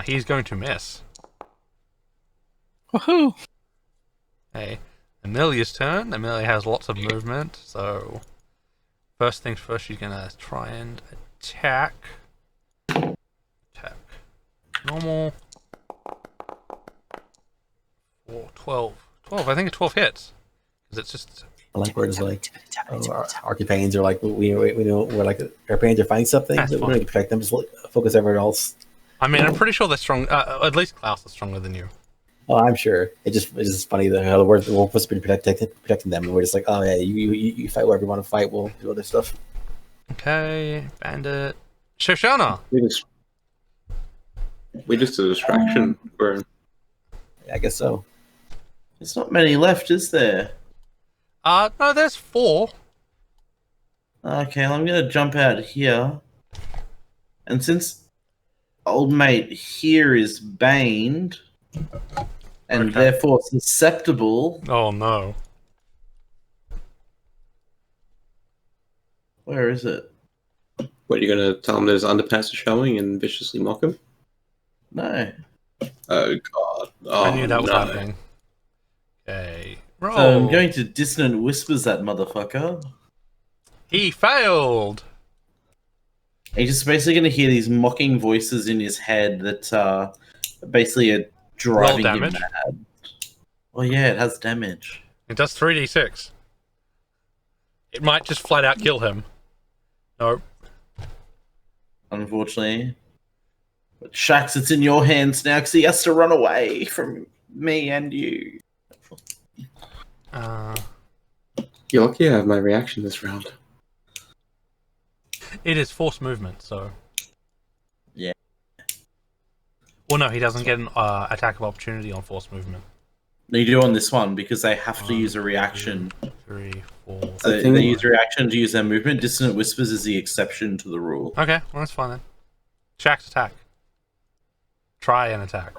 Speaker 1: He's going to miss.
Speaker 5: Woohoo!
Speaker 1: Hey, Amelia's turn. Amelia has lots of movement, so first things first, she's going to try and attack. Attack. Normal. 4, 12. 12, I think a 12 hits. Because it's just...
Speaker 3: I like where it's like, our companions are like, we know, we're like, our companions are fighting something,
Speaker 1: That's
Speaker 3: but we
Speaker 1: fine.
Speaker 3: don't need to protect them, just focus everywhere else.
Speaker 1: I mean, I'm pretty sure they're strong. At least Klaus is stronger than you.
Speaker 3: Oh, I'm sure. It's just funny that how we're supposed to be protecting them, and we're just like, oh yeah, you fight wherever you want to fight, we'll do other stuff.
Speaker 1: Okay, Bandit. Shoshana!
Speaker 4: We just a distraction. We're
Speaker 3: Yeah, I guess so.
Speaker 2: There's not many left, is there?
Speaker 1: No, there's 4.
Speaker 2: Okay, I'm gonna jump out here. And since old mate here is baned, and
Speaker 1: Okay.
Speaker 2: therefore susceptible,
Speaker 1: Oh no.
Speaker 2: where is it?
Speaker 4: what, you're gonna tell him there's underpants are showing and viciously mock him?
Speaker 2: No.
Speaker 4: Oh god. Oh,
Speaker 1: I knew that was
Speaker 4: no.
Speaker 1: happening. Okay. Roll.
Speaker 2: So I'm going to dissonant whispers that motherfucker.
Speaker 1: He failed!
Speaker 2: He's just basically going to hear these mocking voices in his head that basically are driving him
Speaker 1: damage.
Speaker 2: mad. Oh yeah, it has damage.
Speaker 1: It does 3d6. It might just flat out kill him. Nope.
Speaker 2: Unfortunately. But Shax, it's in your hands now because he has to run away from me and you.
Speaker 4: You're lucky I have my reaction this round.
Speaker 1: It is forced movement, so...
Speaker 2: Yeah.
Speaker 1: Well, no, he doesn't get an attack of opportunity on forced movement.
Speaker 2: They do on this one because they have to use a reaction.
Speaker 1: 3, 4...
Speaker 2: So
Speaker 4: I think-
Speaker 2: they use a reaction to use their movement. Dissonant whispers is the exception to the rule.
Speaker 1: Okay, well that's fine then. Shax's attack. Try and attack.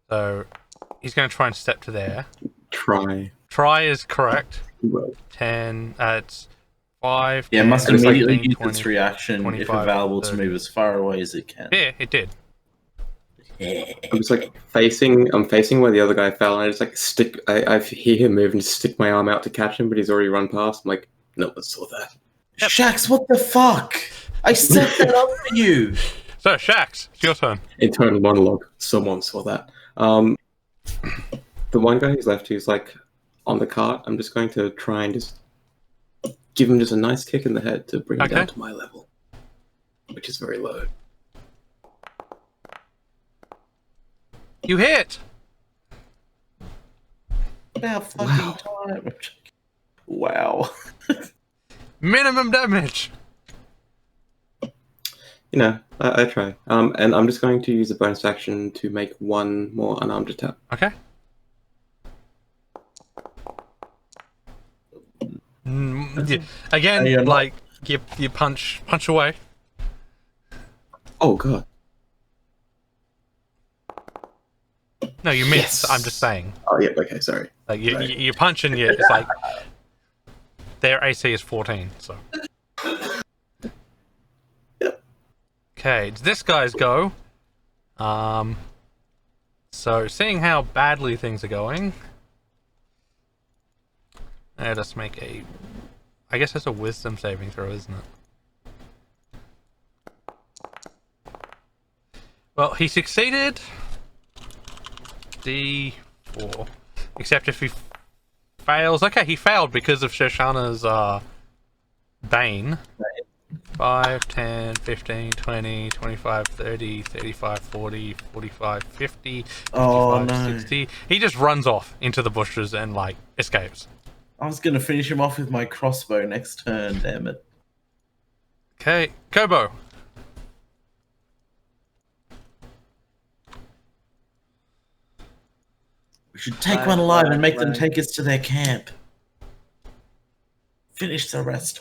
Speaker 1: So, he's going to try and step to there.
Speaker 4: Try.
Speaker 1: Try is correct.
Speaker 4: Well,
Speaker 1: 10, it's 5,
Speaker 2: Yeah,
Speaker 1: 10,
Speaker 2: must
Speaker 1: 15,
Speaker 2: immediately use
Speaker 1: 20.
Speaker 2: its reaction if
Speaker 1: 25,
Speaker 2: available to
Speaker 1: 30.
Speaker 2: move as far away as it can.
Speaker 1: Yeah, it did.
Speaker 4: I'm just like I'm facing where the other guy fell, and I just like I hear him move and just stick my arm out to catch him, but he's already run past. I'm like, no one saw that.
Speaker 1: Yep.
Speaker 2: Shax, what the fuck? I set that up for you.
Speaker 1: So, Shax, it's your turn.
Speaker 4: Internal monologue. Someone saw that. The one guy who's left, who's like on the cart, I'm just going to try and just give him just a nice kick in the head to bring him
Speaker 1: Okay.
Speaker 4: down to my level, which is very low.
Speaker 1: You hit!
Speaker 2: About fucking time. Wow.
Speaker 1: Minimum damage!
Speaker 4: You know, I try. And I'm just going to use a bonus action to make one more unarmed attack.
Speaker 1: Okay. Again,
Speaker 2: You're not-
Speaker 1: like, you punch away.
Speaker 4: Oh god.
Speaker 1: No, you miss.
Speaker 4: Yes.
Speaker 1: I'm just saying.
Speaker 4: Oh yeah. Okay. Sorry.
Speaker 1: Like you,
Speaker 4: Right.
Speaker 1: you punch and it's like their AC is 14. So.
Speaker 4: Yep.
Speaker 1: Okay, it's this guy's go. So seeing how badly things are going, let us make a. I guess it's a wisdom saving throw, isn't it? Well, he succeeded. D4. Except if he fails. Okay, he failed because of Shoshana's Bane. 5, 10, 15, 20, 25, 30, 35, 40, 45, 50, 55,
Speaker 2: Oh, no.
Speaker 1: 60. He just runs off into the bushes and, like, escapes.
Speaker 2: I was going to finish him off with my crossbow next turn, damn it.
Speaker 1: Okay, Kobo.
Speaker 2: should take
Speaker 6: I
Speaker 2: one alive and
Speaker 6: like
Speaker 2: make them
Speaker 6: learning.
Speaker 2: take us to their camp. Finish the rest.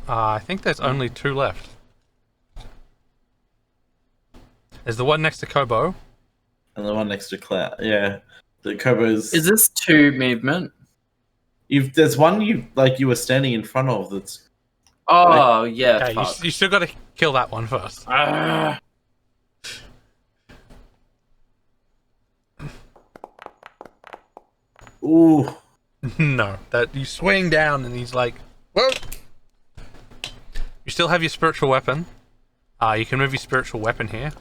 Speaker 1: I think there's only 2 left. There's the one next to Kobo.
Speaker 2: And the one next to Cloud. Yeah. The Kobo's...
Speaker 6: Is this 2 movement?
Speaker 2: There's one you were standing in front of that's...
Speaker 6: Oh, yeah.
Speaker 1: Okay,
Speaker 6: Fuck.
Speaker 1: you still got to kill that one first.
Speaker 6: Ah.
Speaker 2: Ooh.
Speaker 1: No, that you swing down and he's like, whoa. You still have your spiritual weapon. You can move your spiritual weapon here.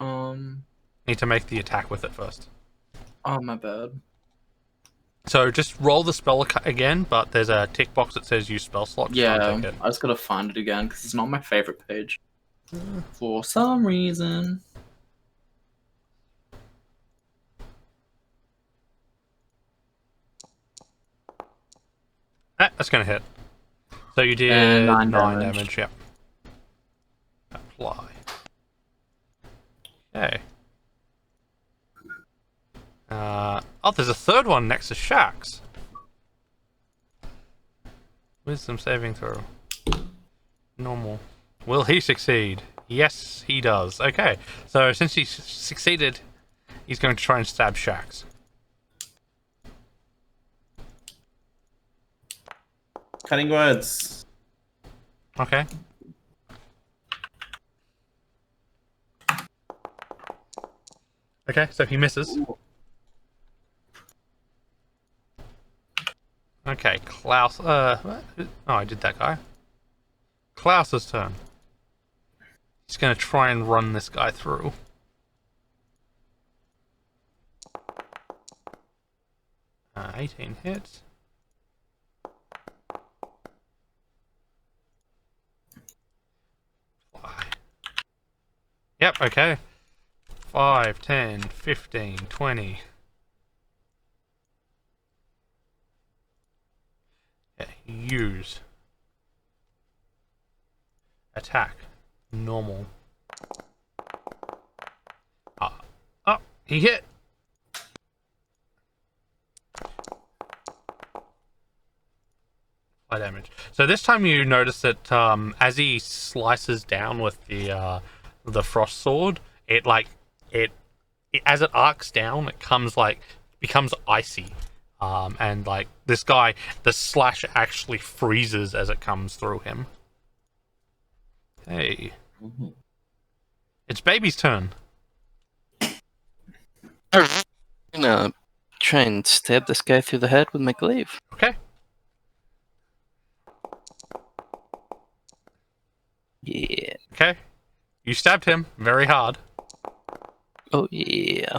Speaker 1: Need to make the attack with it first.
Speaker 6: Oh, my bad.
Speaker 1: So just roll the spell again, but there's a tick box that says use spell slot. Just try and
Speaker 6: Yeah,
Speaker 1: take it.
Speaker 6: I just gotta find it again because it's not my favorite page. For some reason.
Speaker 1: That's gonna hit. So you did
Speaker 6: And
Speaker 1: 9
Speaker 6: 9
Speaker 1: damage. Yep. Apply. Okay. Oh, there's a third one next to Shax. Wisdom saving throw. Normal. Will he succeed? Yes, he does. Okay, so since he succeeded, he's going to try and stab Shax.
Speaker 2: Cutting words.
Speaker 1: Okay. Okay, so he misses. Okay, Klaus. What? Oh, I did that guy. Klaus's turn. He's gonna try and run this guy through. Uh, 18 hits. Fly. Yep, okay. 5, 10, 15, 20. Yeah, use. Attack. Normal. Oh, he hit! Fly damage. So this time you notice that as he slices down with the frost sword, it as it arcs down, it becomes icy. And like this guy, the slash actually freezes as it comes through him. Hey. It's Baby's turn.
Speaker 5: I'm gonna try and stab this guy through the head with my glaive.
Speaker 1: Okay.
Speaker 5: Yeah.
Speaker 1: Okay. You stabbed him very hard.
Speaker 5: Oh, yeah.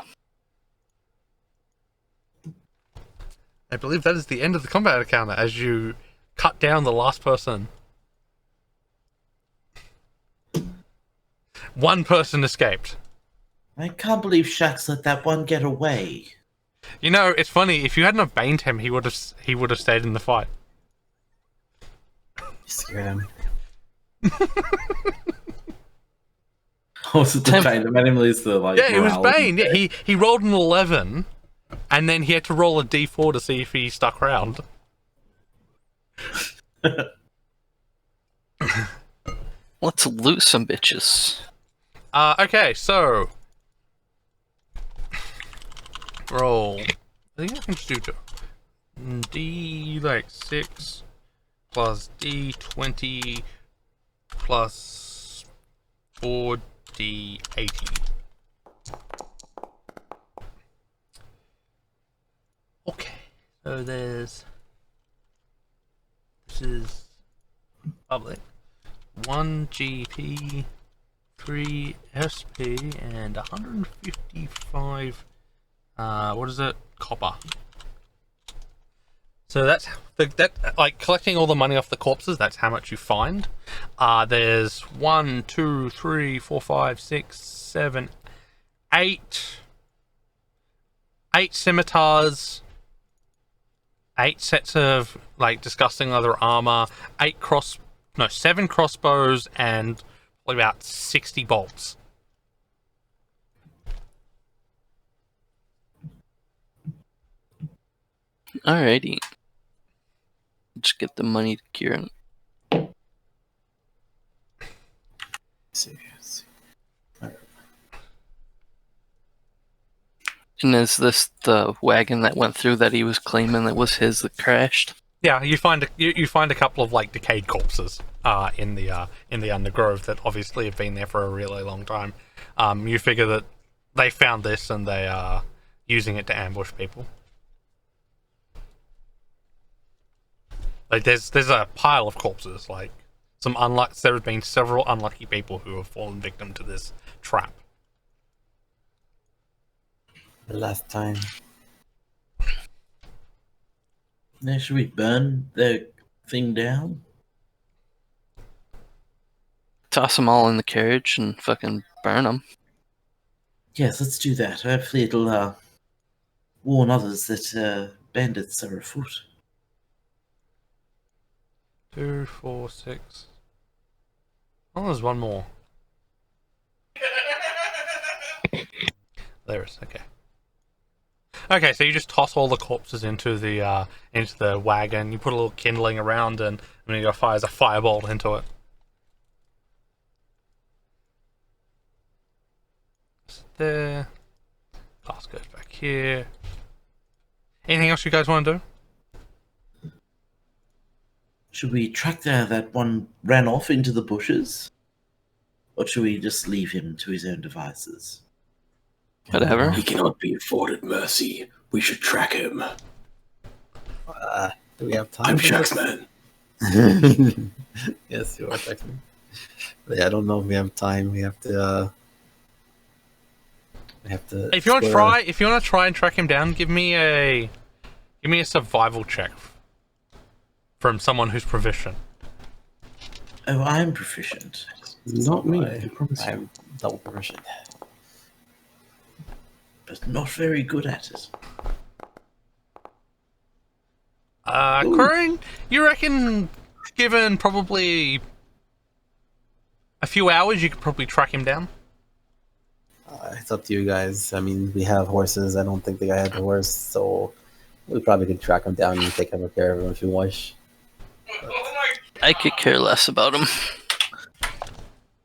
Speaker 1: I believe that is the end of the combat encounter as you cut down the last person. One person escaped.
Speaker 2: I can't believe Shax let that one get away.
Speaker 1: You know, it's funny. If you hadn't have baned him, he would have stayed in the fight.
Speaker 3: You scared him.
Speaker 2: Was it the Bane? The made him lose the
Speaker 1: Yeah, it was
Speaker 2: morality
Speaker 1: Bane. Yeah, he rolled an 11, and then he had to roll a d4 to see if he stuck around.
Speaker 5: Let's loot some bitches.
Speaker 1: Okay, so roll. I think I can just do D like 6 plus D20 plus 4D80. Okay, so this is public. 1 GP, 3 SP, and 155. What is it? Copper. So that's like collecting all the money off the corpses. That's how much you find. There's 1, 2, 3, 4, 5, 6, 7, 8 scimitars, 8 sets of like disgusting leather armor, 7 crossbows, and probably about 60 bolts.
Speaker 5: Alrighty. Just get the money to Kieran.
Speaker 3: Let's see.
Speaker 5: And is this the wagon that went through that he was claiming that was his that crashed?
Speaker 1: Yeah, you find a couple of like decayed corpses in the undergrowth that obviously have been there for a really long time. You figure that they found this and they are using it to ambush people. Like there's a pile of corpses. Like there have been several unlucky people who have fallen victim to this trap.
Speaker 3: The last time.
Speaker 2: Now, should we burn the thing down?
Speaker 5: Toss them all in the carriage and fucking burn them.
Speaker 2: Yes, let's do that. Hopefully it'll warn others that bandits are afoot.
Speaker 1: 2, 4, 6. Oh, there's one more. There is. Okay. Okay, so you just toss all the corpses into the wagon. You put a little kindling around, and then you fires a firebolt into it. Just there. Glass goes back here. Anything else you guys want to do?
Speaker 2: Should we track down that one ran off into the bushes? Or should we just leave him to his own devices?
Speaker 5: Whatever.
Speaker 4: He cannot be afforded mercy. We should track him.
Speaker 3: Do we have time?
Speaker 4: I'm
Speaker 3: for this?
Speaker 4: Shaxman.
Speaker 3: Yes, you are Shaxman. But yeah, I don't know if we have time. We have to.
Speaker 1: If you want to try and track him down, give me a survival check from someone who's proficient.
Speaker 2: Oh, I'm proficient.
Speaker 4: Not me. I promise you.
Speaker 3: I'm double proficient.
Speaker 2: But not very good at it.
Speaker 1: Crowing, you reckon, given probably a few hours, you could probably track him down?
Speaker 3: It's up to you guys. I mean, we have horses. I don't think the guy had the horse, so we probably could track him down and take care of him if you wish.
Speaker 5: I could care less about him.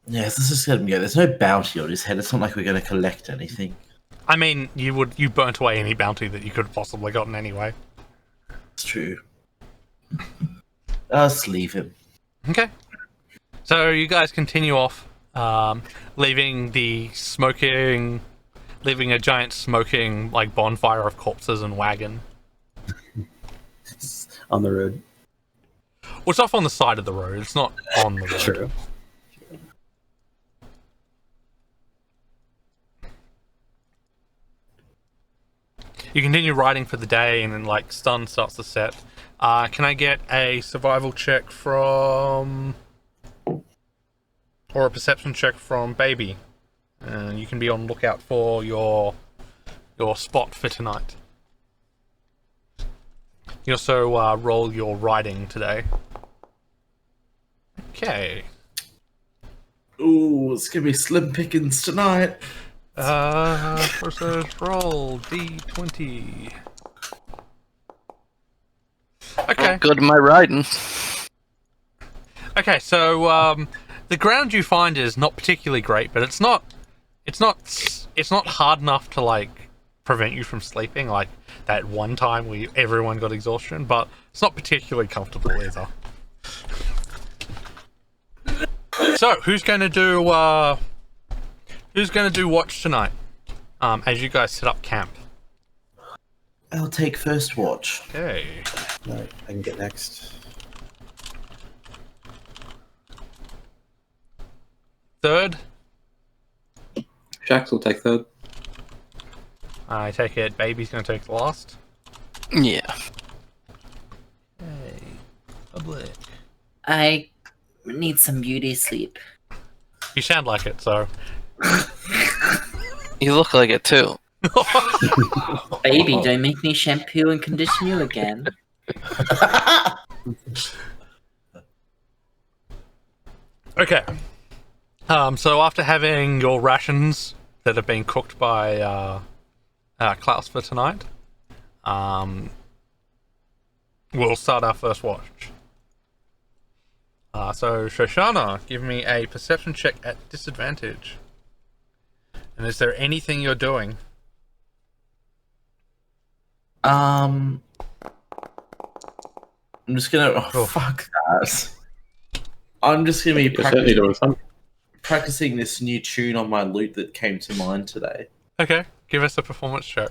Speaker 2: Yes, let's just let him go. There's no bounty on his head. It's not like we're going to collect anything.
Speaker 1: I mean, you burnt away any bounty that you could have possibly gotten anyway.
Speaker 2: It's true. Let's leave him.
Speaker 1: Okay. So you guys continue off, leaving a giant smoking like bonfire of corpses and wagon.
Speaker 3: On the road.
Speaker 1: Well, it's off on the side of the road. It's not on the road.
Speaker 3: True.
Speaker 1: You continue riding for the day, and then like sun starts to set. Can I get a survival check from, or a perception check from Baby? And you can be on lookout for your spot for tonight. You also roll your riding today. Okay.
Speaker 2: Ooh, it's going to be slim pickings tonight.
Speaker 1: Versus roll D20. Okay.
Speaker 5: Good at my riding.
Speaker 1: Okay, so the ground you find is not particularly great, but it's not hard enough to like prevent you from sleeping like that one time where everyone got exhaustion, but it's not particularly comfortable either. So, who's going to do watch tonight? As you guys set up camp.
Speaker 2: I'll take first watch.
Speaker 1: Okay.
Speaker 3: Alright, I can get next.
Speaker 1: Third.
Speaker 4: Shax will take third.
Speaker 1: I take it Baby's going to take the last.
Speaker 5: Yeah.
Speaker 1: Hey, public.
Speaker 7: I need some beauty sleep.
Speaker 1: You sound like it, so.
Speaker 5: You look like it too.
Speaker 7: Baby, don't make me shampoo and condition you again.
Speaker 1: Okay. So after having your rations that have been cooked by Klaus for tonight, we'll start our first watch. So Shoshana, give me a perception check at disadvantage. And is there anything you're doing?
Speaker 2: I'm just gonna.
Speaker 1: Oh.
Speaker 2: Fuck that. I'm just gonna be
Speaker 4: You're certainly doing something.
Speaker 2: practicing this new tune on my lute that came to mind today.
Speaker 1: Okay, give us a performance check.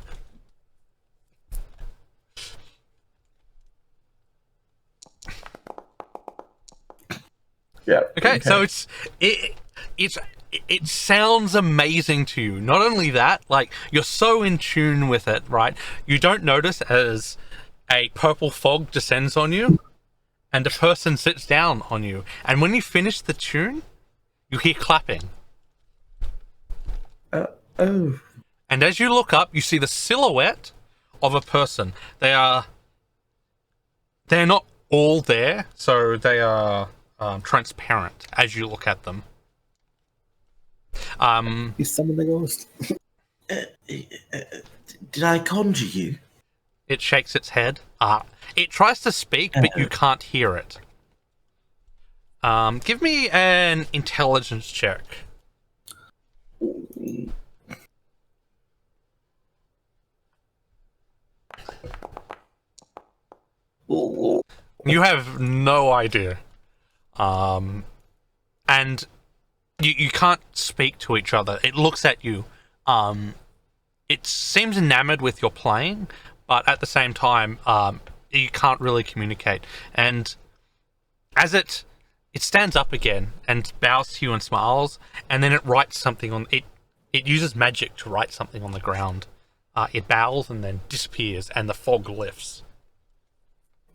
Speaker 2: Yeah.
Speaker 1: Okay, so it sounds amazing to you. Not only that, like, you're so in tune with it, right? You don't notice as a purple fog descends on you and a person sits down on you. And when you finish the tune, you hear clapping.
Speaker 2: Oh.
Speaker 1: And as you look up, you see the silhouette of a person. They're not all there, so they are transparent as you look at them.
Speaker 3: You summoned the ghost.
Speaker 2: Did I conjure you?
Speaker 1: It shakes its head. It tries to speak, but you can't hear it. Give me an intelligence check. You have no idea. And you can't speak to each other. It looks at you. It seems enamored with your playing, but at the same time, you can't really communicate. And as it stands up again and bows to you and smiles, and then it writes something on it. It uses magic to write something on the ground. It bows and then disappears, and the fog lifts.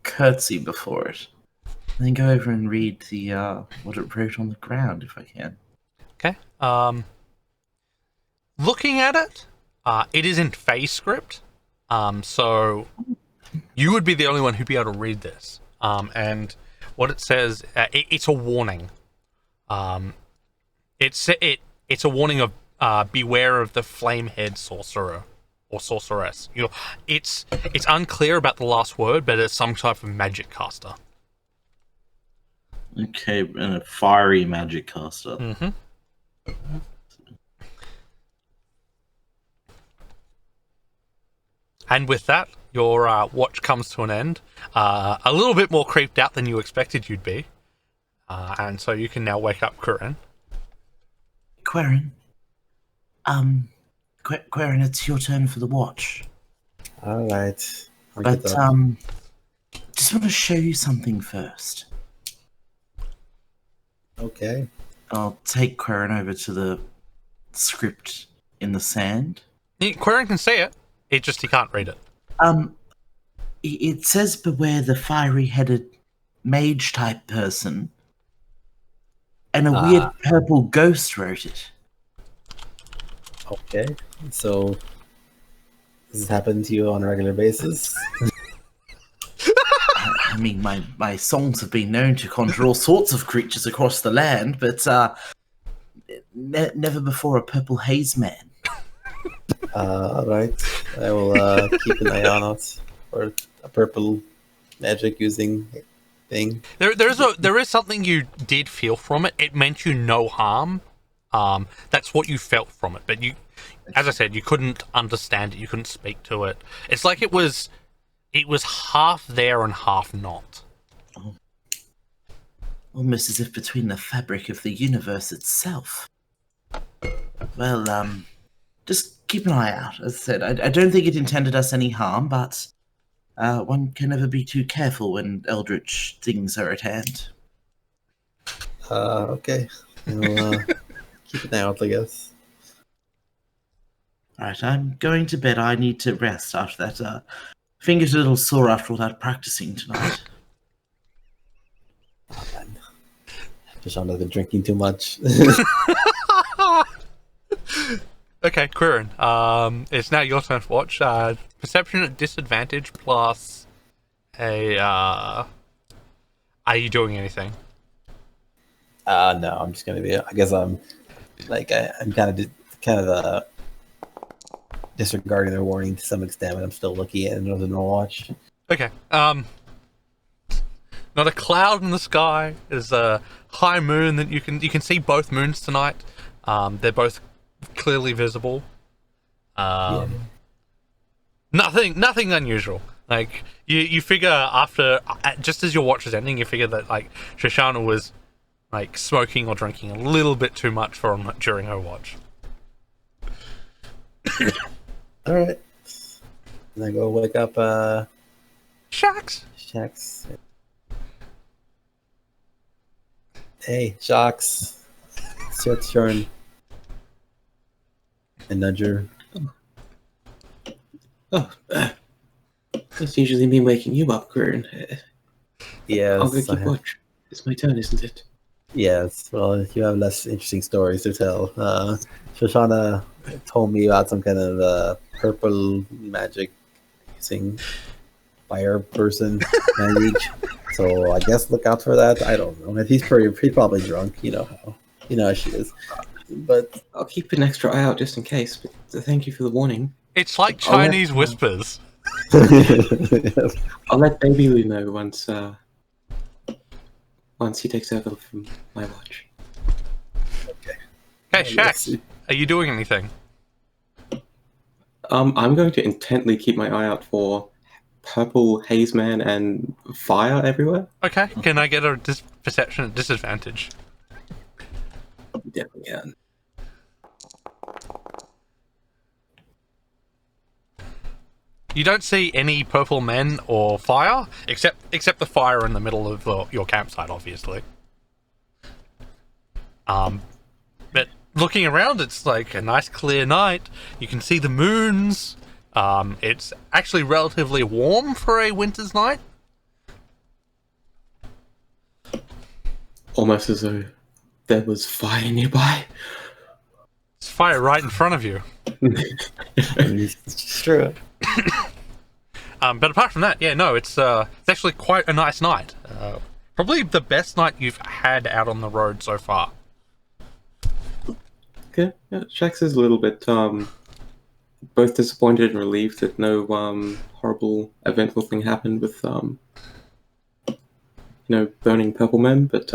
Speaker 2: Curtsy before it. And then go over and read the what it wrote on the ground if I can.
Speaker 1: Okay. Looking at it, it is in phase script. So you would be the only one who'd be able to read this. And what it says, it's a warning. It's a warning of beware of the flamehead sorcerer or sorceress. It's unclear about the last word, but it's some type of magic caster.
Speaker 2: Okay, and a fiery magic caster.
Speaker 1: Mm-hmm. And with that, your watch comes to an end. A little bit more creeped out than you expected you'd be. And so you can now wake up Kurin.
Speaker 2: Quarren. Quarren, it's your turn for the watch.
Speaker 3: All right.
Speaker 2: But just want to show you something first.
Speaker 3: Okay.
Speaker 2: I'll take Quarren over to the script in the sand.
Speaker 1: Kurin can see it. He can't read it.
Speaker 2: It says beware the fiery-headed mage-type person, and a weird purple ghost wrote it.
Speaker 3: Okay. So, does this happen to you on a regular basis?
Speaker 2: I mean, my songs have been known to conjure all sorts of creatures across the land, but never before a purple haze man.
Speaker 3: All right. I will keep an eye on it for a purple magic using thing.
Speaker 1: There is something you did feel from it. It meant you no harm. That's what you felt from it. But you, as I said, you couldn't understand it. You couldn't speak to it. It's like it was half there and half not.
Speaker 2: Almost as if between the fabric of the universe itself. Well, just keep an eye out. As I said, I don't think it intended us any harm, but one can never be too careful when eldritch things are at hand.
Speaker 3: Okay. I'll keep an eye out, I guess.
Speaker 2: Alright, I'm going to bed. I need to rest after that. Fingers a little sore after all that practicing tonight.
Speaker 3: Oh, man. Shoshana's been drinking too much.
Speaker 1: Okay, Kurin. It's now your turn to watch. Perception at disadvantage plus a. Are you doing anything?
Speaker 3: No, I'm just gonna be. I guess I'm kind of disregarding their warning to some extent, but I'm still looking at another watch.
Speaker 1: Okay. Not a cloud in the sky. There's a high moon that you can see both moons tonight. They're both clearly visible. Nothing unusual. Like you figure after just as your watch is ending, you figure that like Shoshana was like smoking or drinking a little bit too much during her watch.
Speaker 3: All right. And I go wake up
Speaker 1: Shax.
Speaker 3: Shax. Hey, Shax. It's your turn. And nudge her.
Speaker 4: Oh, that's usually me waking you up, Gurren.
Speaker 3: Yes.
Speaker 4: I'll go keep watch. It's my turn, isn't it?
Speaker 3: Yes, well, you have less interesting stories to tell. Shoshana told me about some kind of purple magic using fire person language. So I guess look out for that. I don't know. He's probably drunk. You know how she is. But
Speaker 4: I'll keep an extra eye out just in case. But thank you for the warning.
Speaker 1: It's like Chinese whispers.
Speaker 4: I'll let Baby Lou know once he takes over from my watch.
Speaker 1: Okay, Shax, are you doing anything?
Speaker 4: I'm going to intently keep my eye out for purple haze man and fire everywhere.
Speaker 1: Okay, can I get a perception at disadvantage?
Speaker 4: Definitely can.
Speaker 1: You don't see any purple men or fire, except the fire in the middle of your campsite, obviously. But looking around, it's like a nice clear night. You can see the moons. It's actually relatively warm for a winter's night.
Speaker 4: Almost as though there was fire nearby.
Speaker 1: There's fire right in front of you.
Speaker 3: it's true.
Speaker 1: But apart from that, yeah, no, it's actually quite a nice night. Probably the best night you've had out on the road so far.
Speaker 4: Okay, yeah, Shax is a little bit both disappointed and relieved that no horrible eventful thing happened with burning purple men, but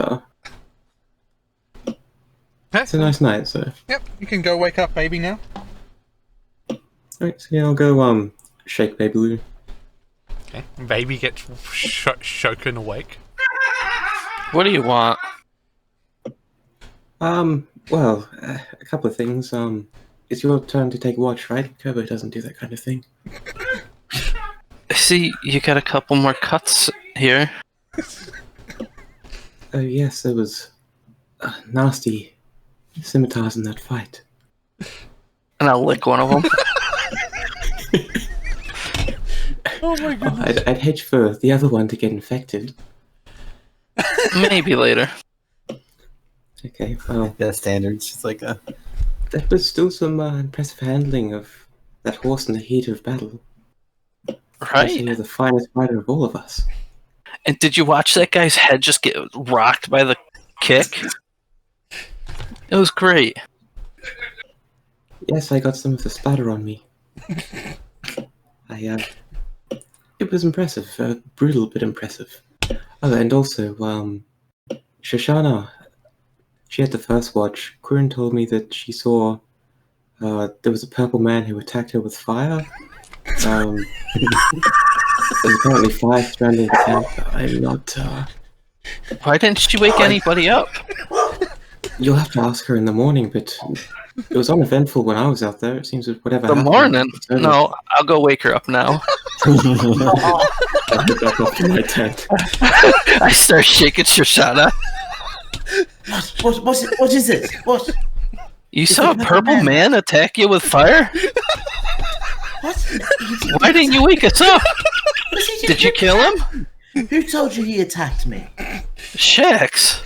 Speaker 4: it's a nice night, so
Speaker 1: Yep, you can go wake up baby now.
Speaker 4: alright, so yeah, I'll go shake Baby Lou.
Speaker 1: Okay, baby gets shaken awake.
Speaker 5: What do you want?
Speaker 4: Well, a couple of things. It's your turn to take watch, right? Kerbo doesn't do that kind of thing.
Speaker 5: See, you got a couple more cuts here.
Speaker 4: Oh yes, there was nasty scimitars in that fight.
Speaker 5: And I'll lick one of them.
Speaker 1: Oh my goodness.
Speaker 4: I'd hedge for the other one to get infected.
Speaker 5: Maybe later.
Speaker 4: Okay, well,
Speaker 3: Yeah, standards. She's like a.
Speaker 4: there was still some impressive handling of that horse in the heat of battle.
Speaker 5: Right?
Speaker 4: You're the finest rider of all of us.
Speaker 5: And did you watch that guy's head just get rocked by the kick? It was great.
Speaker 4: Yes, I got some of the splatter on me. It was impressive, brutal but impressive. Oh, and also, Shoshana, she had the first watch. Kurin told me that she saw there was a purple man who attacked her with fire. There's apparently fire surrounding the camp. I'm not.
Speaker 5: Why didn't she wake anybody up?
Speaker 4: You'll have to ask her in the morning, but it was uneventful when I was out there. It seems that whatever
Speaker 5: The
Speaker 4: happened,
Speaker 5: morning?
Speaker 4: it's over.
Speaker 5: No, I'll go wake her up now.
Speaker 4: I put that up in my tent.
Speaker 5: I start shaking Shoshana.
Speaker 2: What is it? What?
Speaker 5: You saw a purple man attack you with fire?
Speaker 2: What?
Speaker 5: Why didn't you wake us up? Did you kill him?
Speaker 2: Who told you he attacked me?
Speaker 5: Shax.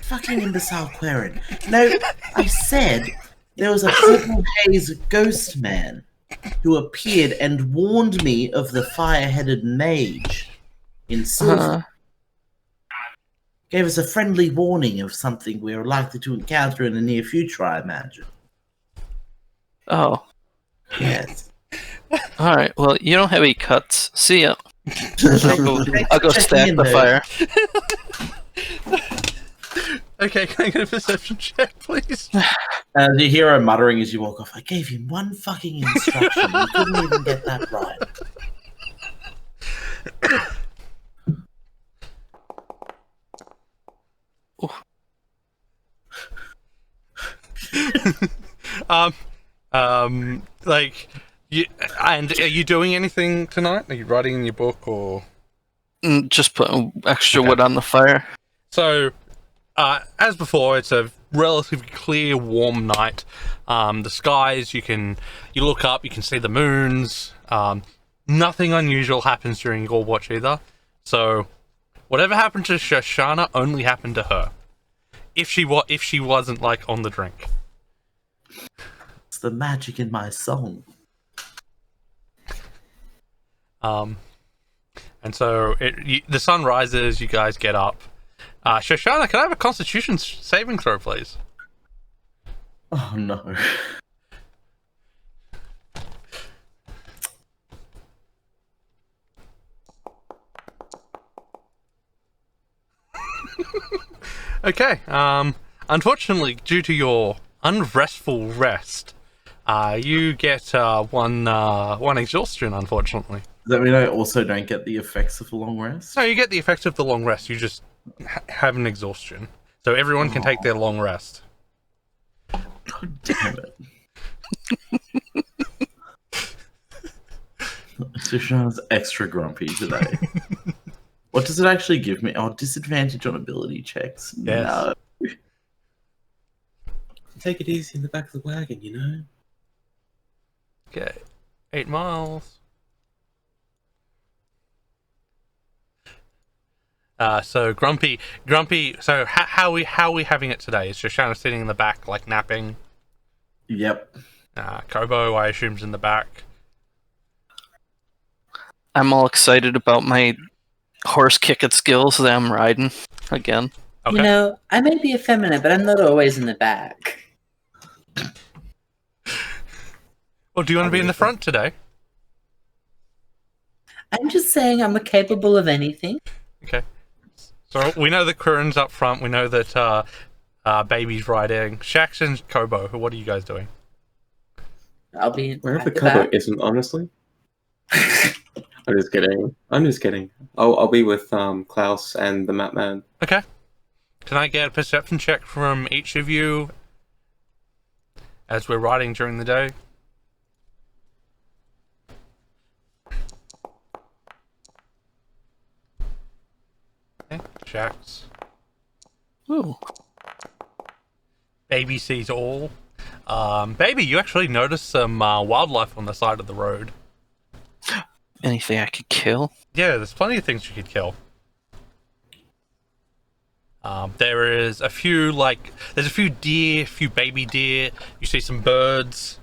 Speaker 2: Fucking imbecile Quarren. No, I said there was a purple haze ghost man who appeared and warned me of the fire-headed mage in silver. Gave us a friendly warning of something we are likely to encounter in the near future, I imagine.
Speaker 5: Oh.
Speaker 2: Yes.
Speaker 5: Alright, well, you don't have any cuts. See ya. I'll go stack the fire.
Speaker 1: Okay, can I get a perception check, please?
Speaker 2: And you hear her muttering as you walk off. I gave him one fucking instruction. You couldn't even get that right.
Speaker 1: Like, and are you doing anything tonight? Are you writing in your book or?
Speaker 5: Just put extra wood on the fire.
Speaker 1: So, as before, it's a relatively clear, warm night. The skies, you look up, you can see the moons. Nothing unusual happens during your watch either. So, whatever happened to Shoshana only happened to her. If she wasn't like on the drink.
Speaker 2: It's the magic in my song.
Speaker 1: And so the sun rises, you guys get up. Shoshana, can I have a Constitution saving throw, please?
Speaker 2: Oh no.
Speaker 1: Okay. Unfortunately, due to your unrestful rest, you get one exhaustion. Unfortunately.
Speaker 2: Does that mean I also don't get the effects of a long rest?
Speaker 1: No, you get the effect of the long rest. You just have an exhaustion. So everyone can take their long rest.
Speaker 2: God damn it. Shoshana's extra grumpy today. What does it actually give me? Oh, disadvantage on ability checks.
Speaker 1: Yes.
Speaker 2: No.
Speaker 4: Take it easy in the back of the wagon, you know?
Speaker 1: Okay. 8 miles. So grumpy. So how are we having it today? Is Shoshana sitting in the back, like napping?
Speaker 2: Yep.
Speaker 1: Kobo, I assume, is in the back.
Speaker 5: I'm all excited about my horse kicking skills that I'm riding again.
Speaker 1: Okay.
Speaker 7: You know, I may be effeminate, but I'm not always in the back.
Speaker 1: Well, do you want to be in the front today?
Speaker 7: I'm just saying I'm capable of anything.
Speaker 1: Okay. So we know that Curran's up front. We know that Baby's riding. Shax and Kobo. What are you guys doing?
Speaker 7: I'll be
Speaker 4: Wherever
Speaker 7: at the
Speaker 4: cover
Speaker 7: back.
Speaker 4: isn't, honestly. I'm just kidding. I'll be with Klaus and the Map Man.
Speaker 1: Okay. Can I get a perception check from each of you as we're riding during the day? Okay. Shax.
Speaker 5: Ooh.
Speaker 1: Baby sees all. Baby, you actually notice some wildlife on the side of the road.
Speaker 5: Anything I could kill?
Speaker 1: Yeah, there's plenty of things you could kill. There is a few, there's a few deer, a few baby deer. You see some birds.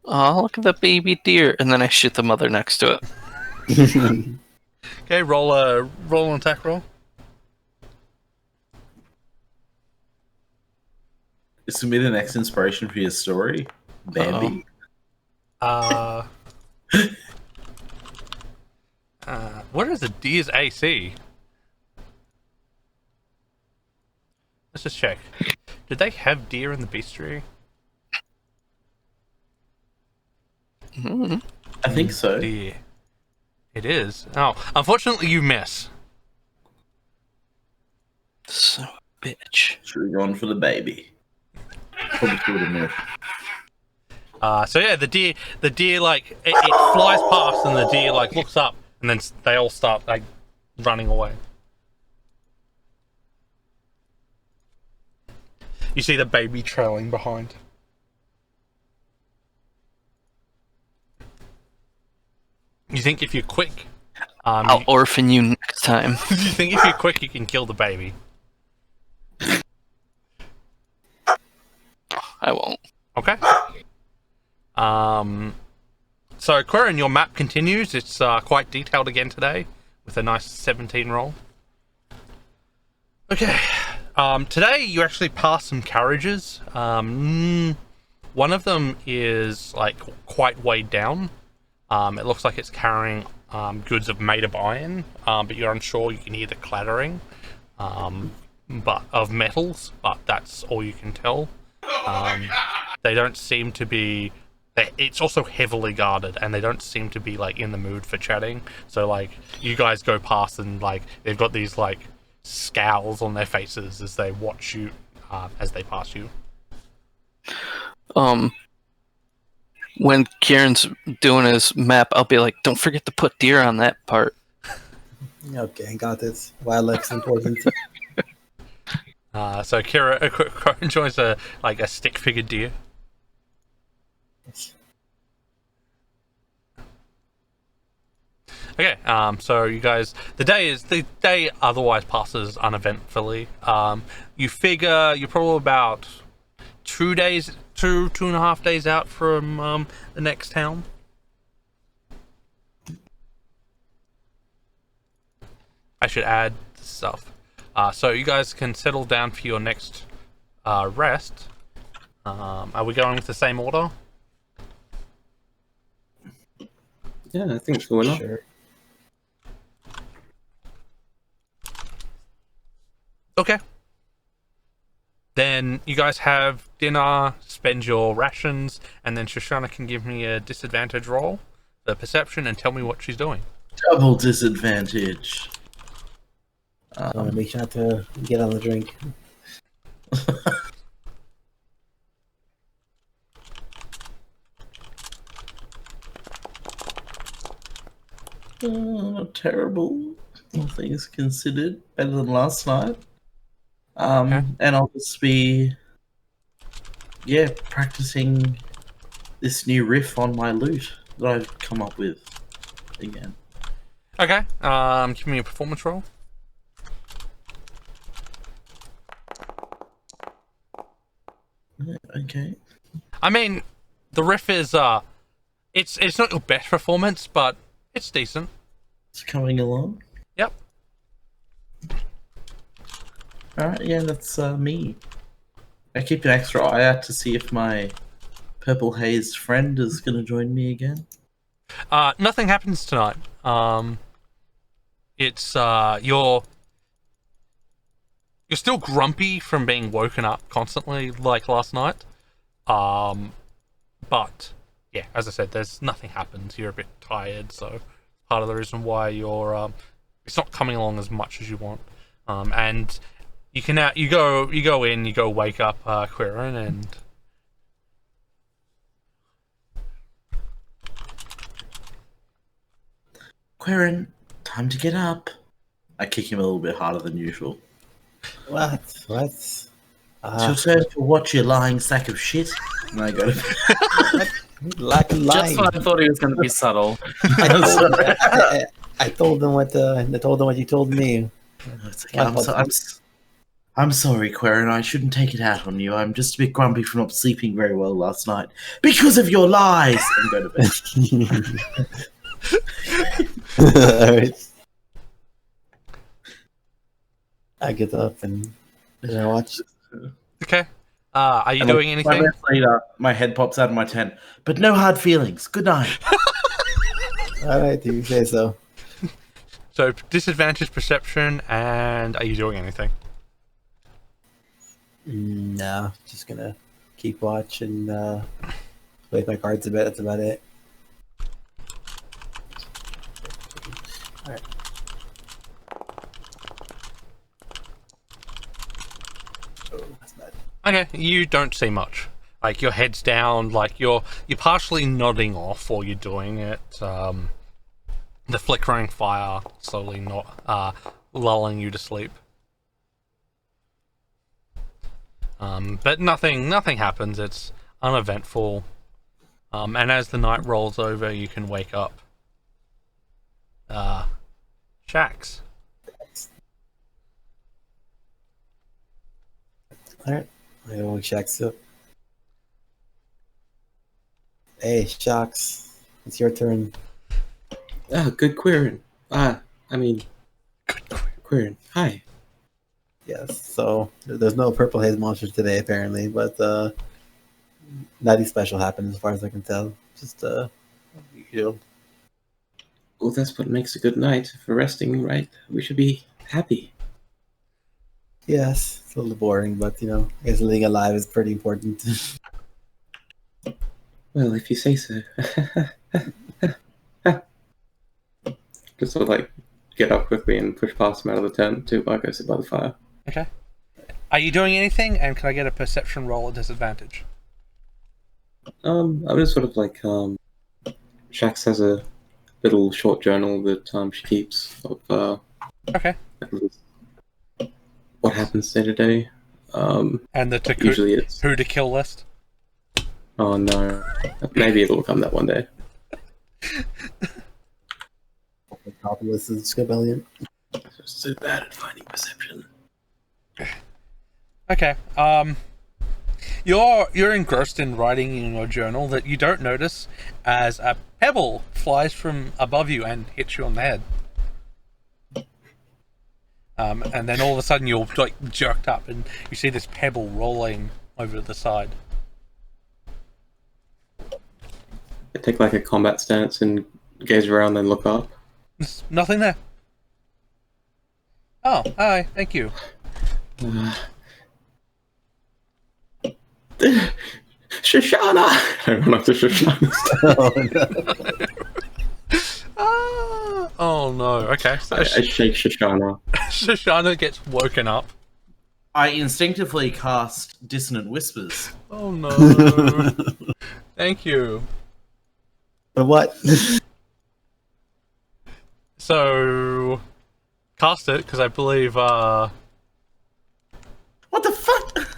Speaker 5: Oh, look at the baby deer. And then I shoot the mother next to it.
Speaker 1: Okay, roll an attack roll.
Speaker 2: Submit an next inspiration for your story. Bambi.
Speaker 1: What is a deer's AC? Let's just check. Did they have deer in the bestiary?
Speaker 5: Mm.
Speaker 2: I think so.
Speaker 1: Deer. It is. Oh, unfortunately you miss.
Speaker 5: So, bitch.
Speaker 2: Should have gone for the baby. Probably could have missed.
Speaker 1: So yeah, the deer it flies past and the deer looks up and then they all start running away. You see the baby trailing behind. You think if you're quick,
Speaker 5: I'll orphan you next time.
Speaker 1: you think if you're quick you can kill the baby?
Speaker 5: I won't.
Speaker 1: Okay. So Quirrin, your map continues. It's quite detailed again today, with a nice 17 roll. Okay. Today you actually pass some carriages. One of them is quite weighed down. It looks like it's carrying goods are made of iron, but you're unsure. You can hear the clattering, but of metals, but that's all you can tell. They don't seem to be. It's also heavily guarded, and they don't seem to be like in the mood for chatting. So like, you guys go past, and like they've got these like scowls on their faces as they watch you as they pass you.
Speaker 5: When Kieran's doing his map, I'll be like, "Don't forget to put deer on that part."
Speaker 3: Okay, got this. Wildlife's important.
Speaker 1: So Kira enjoys a stick figure deer. Okay, so you guys, the day otherwise passes uneventfully. You figure you're probably about 2.5 days out from the next town. I should add stuff. So you guys can settle down for your next rest. Are we going with the same order?
Speaker 4: Yeah, I think so. Why not?
Speaker 3: Sure.
Speaker 1: Okay. Then you guys have dinner, spend your rations, and then Shoshana can give me a disadvantage roll for perception and tell me what she's doing.
Speaker 2: Double disadvantage.
Speaker 3: I want to make sure not to get on the drink.
Speaker 2: Not terrible, all things considered. Better than last night. And I'll just be, practicing this new riff on my lute that I've come up with again.
Speaker 1: Okay. Give me a performance roll.
Speaker 2: Okay.
Speaker 1: I mean, the riff is it's not your best performance, but it's decent.
Speaker 2: It's coming along.
Speaker 1: Yep.
Speaker 2: Alright, yeah, that's me. I keep an extra eye out to see if my purple hazed friend is going to join me again.
Speaker 1: Nothing happens tonight. It's you're still grumpy from being woken up constantly like last night. But yeah, as I said, there's nothing happens. You're a bit tired, so part of the reason why you're it's not coming along as much as you want. And you can you go wake up Quirin, and
Speaker 2: Quirin, time to get up. I kick him a little bit harder than usual.
Speaker 3: What?
Speaker 2: It's your turn to watch, you lying sack of shit. And I go to
Speaker 3: Like
Speaker 6: Just
Speaker 3: lying.
Speaker 6: when I thought he was going to be subtle.
Speaker 3: I told them what you told me.
Speaker 2: It's okay. I'm sorry, Quirin. I shouldn't take it out on you. I'm just a bit grumpy for not sleeping very well last night because of your lies. And go to bed.
Speaker 3: Alright. I get up and I watch.
Speaker 1: okay. Are you doing anything?
Speaker 2: 5 minutes later, my head pops out of my tent. But no hard feelings. Good night.
Speaker 3: Alright, you say so.
Speaker 1: So disadvantage perception, and are you doing anything?
Speaker 3: No, just gonna keep watch and play my cards a bit. That's about it. Alright. Oh, that's bad.
Speaker 1: Okay, you don't see much. Like your head's down, like you're partially nodding off while you're doing it. The flickering fire slowly not lulling you to sleep. But nothing happens. It's uneventful. And as the night rolls over, you can wake up. Shax.
Speaker 3: Alright, I go Shax up. Hey, Shax, it's your turn.
Speaker 4: Ah, good Quirin. Quirin. Hi.
Speaker 3: Yes, so there's no purple haze monsters today apparently, but nothing special happened as far as I can tell. Just usual.
Speaker 4: Well, that's what makes a good night for resting, right? We should be happy.
Speaker 3: Yes, it's a little boring, but I guess living alive is pretty important.
Speaker 4: Well, if you say so. Just sort of like get up quickly and push past him out of the tent to go sit by the fire.
Speaker 1: Okay. Are you doing anything? And can I get a perception roll at disadvantage?
Speaker 4: I'm just sort of like Shax has a little short journal that she keeps of
Speaker 1: Okay.
Speaker 4: what happens day to day.
Speaker 1: And the
Speaker 4: Usually it's
Speaker 1: who to kill list?
Speaker 4: oh no, maybe it'll come that one day.
Speaker 3: Metropolis is Scabellion.
Speaker 4: So bad at finding perception.
Speaker 1: Okay. You're engrossed in writing in your journal that you don't notice as a pebble flies from above you and hits you on the head. And then all of a sudden you're like jerked up and you see this pebble rolling over to the side.
Speaker 4: I take like a combat stance and gaze around, then look up.
Speaker 1: There's nothing there. Oh, hi, thank you.
Speaker 4: Shoshana! I run up to Shoshana.
Speaker 1: Oh no, okay. So
Speaker 4: I shake Shoshana.
Speaker 1: Shoshana gets woken up.
Speaker 2: I instinctively cast Dissonant Whispers.
Speaker 1: Oh no. Thank you.
Speaker 3: But what?
Speaker 1: So, cast it, because I believe,
Speaker 2: What the fuck?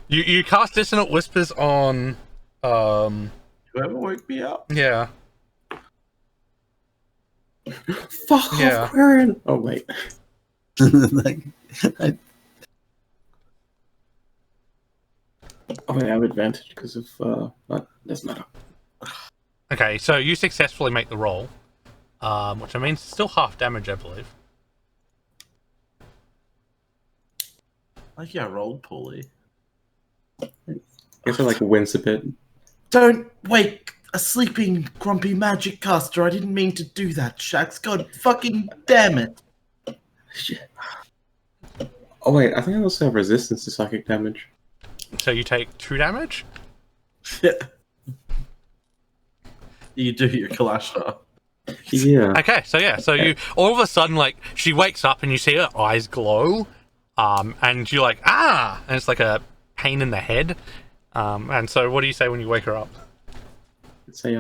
Speaker 1: You cast Dissonant Whispers on,
Speaker 2: Whoever woke me up.
Speaker 1: yeah.
Speaker 4: Fuck
Speaker 1: Yeah.
Speaker 4: off, Quirin! Oh wait.
Speaker 3: Like,
Speaker 4: Oh wait, I have advantage because of that doesn't matter.
Speaker 1: Okay, so you successfully make the roll, which I mean it's still half damage, I believe.
Speaker 2: Like, yeah, I rolled poorly.
Speaker 4: I guess I like wince a bit.
Speaker 2: Don't wake a sleeping, grumpy magic caster. I didn't mean to do that, Shax. God fucking damn it.
Speaker 4: Shit. Oh wait, I think I also have resistance to psychic damage.
Speaker 1: So you take 2 damage?
Speaker 2: You do your Kalashtar.
Speaker 4: Yeah.
Speaker 1: Okay, so yeah, so you all of a sudden like she wakes up and you see her eyes glow, and you're like and it's like a pain in the head, and so what do you say when you wake her up?
Speaker 4: Say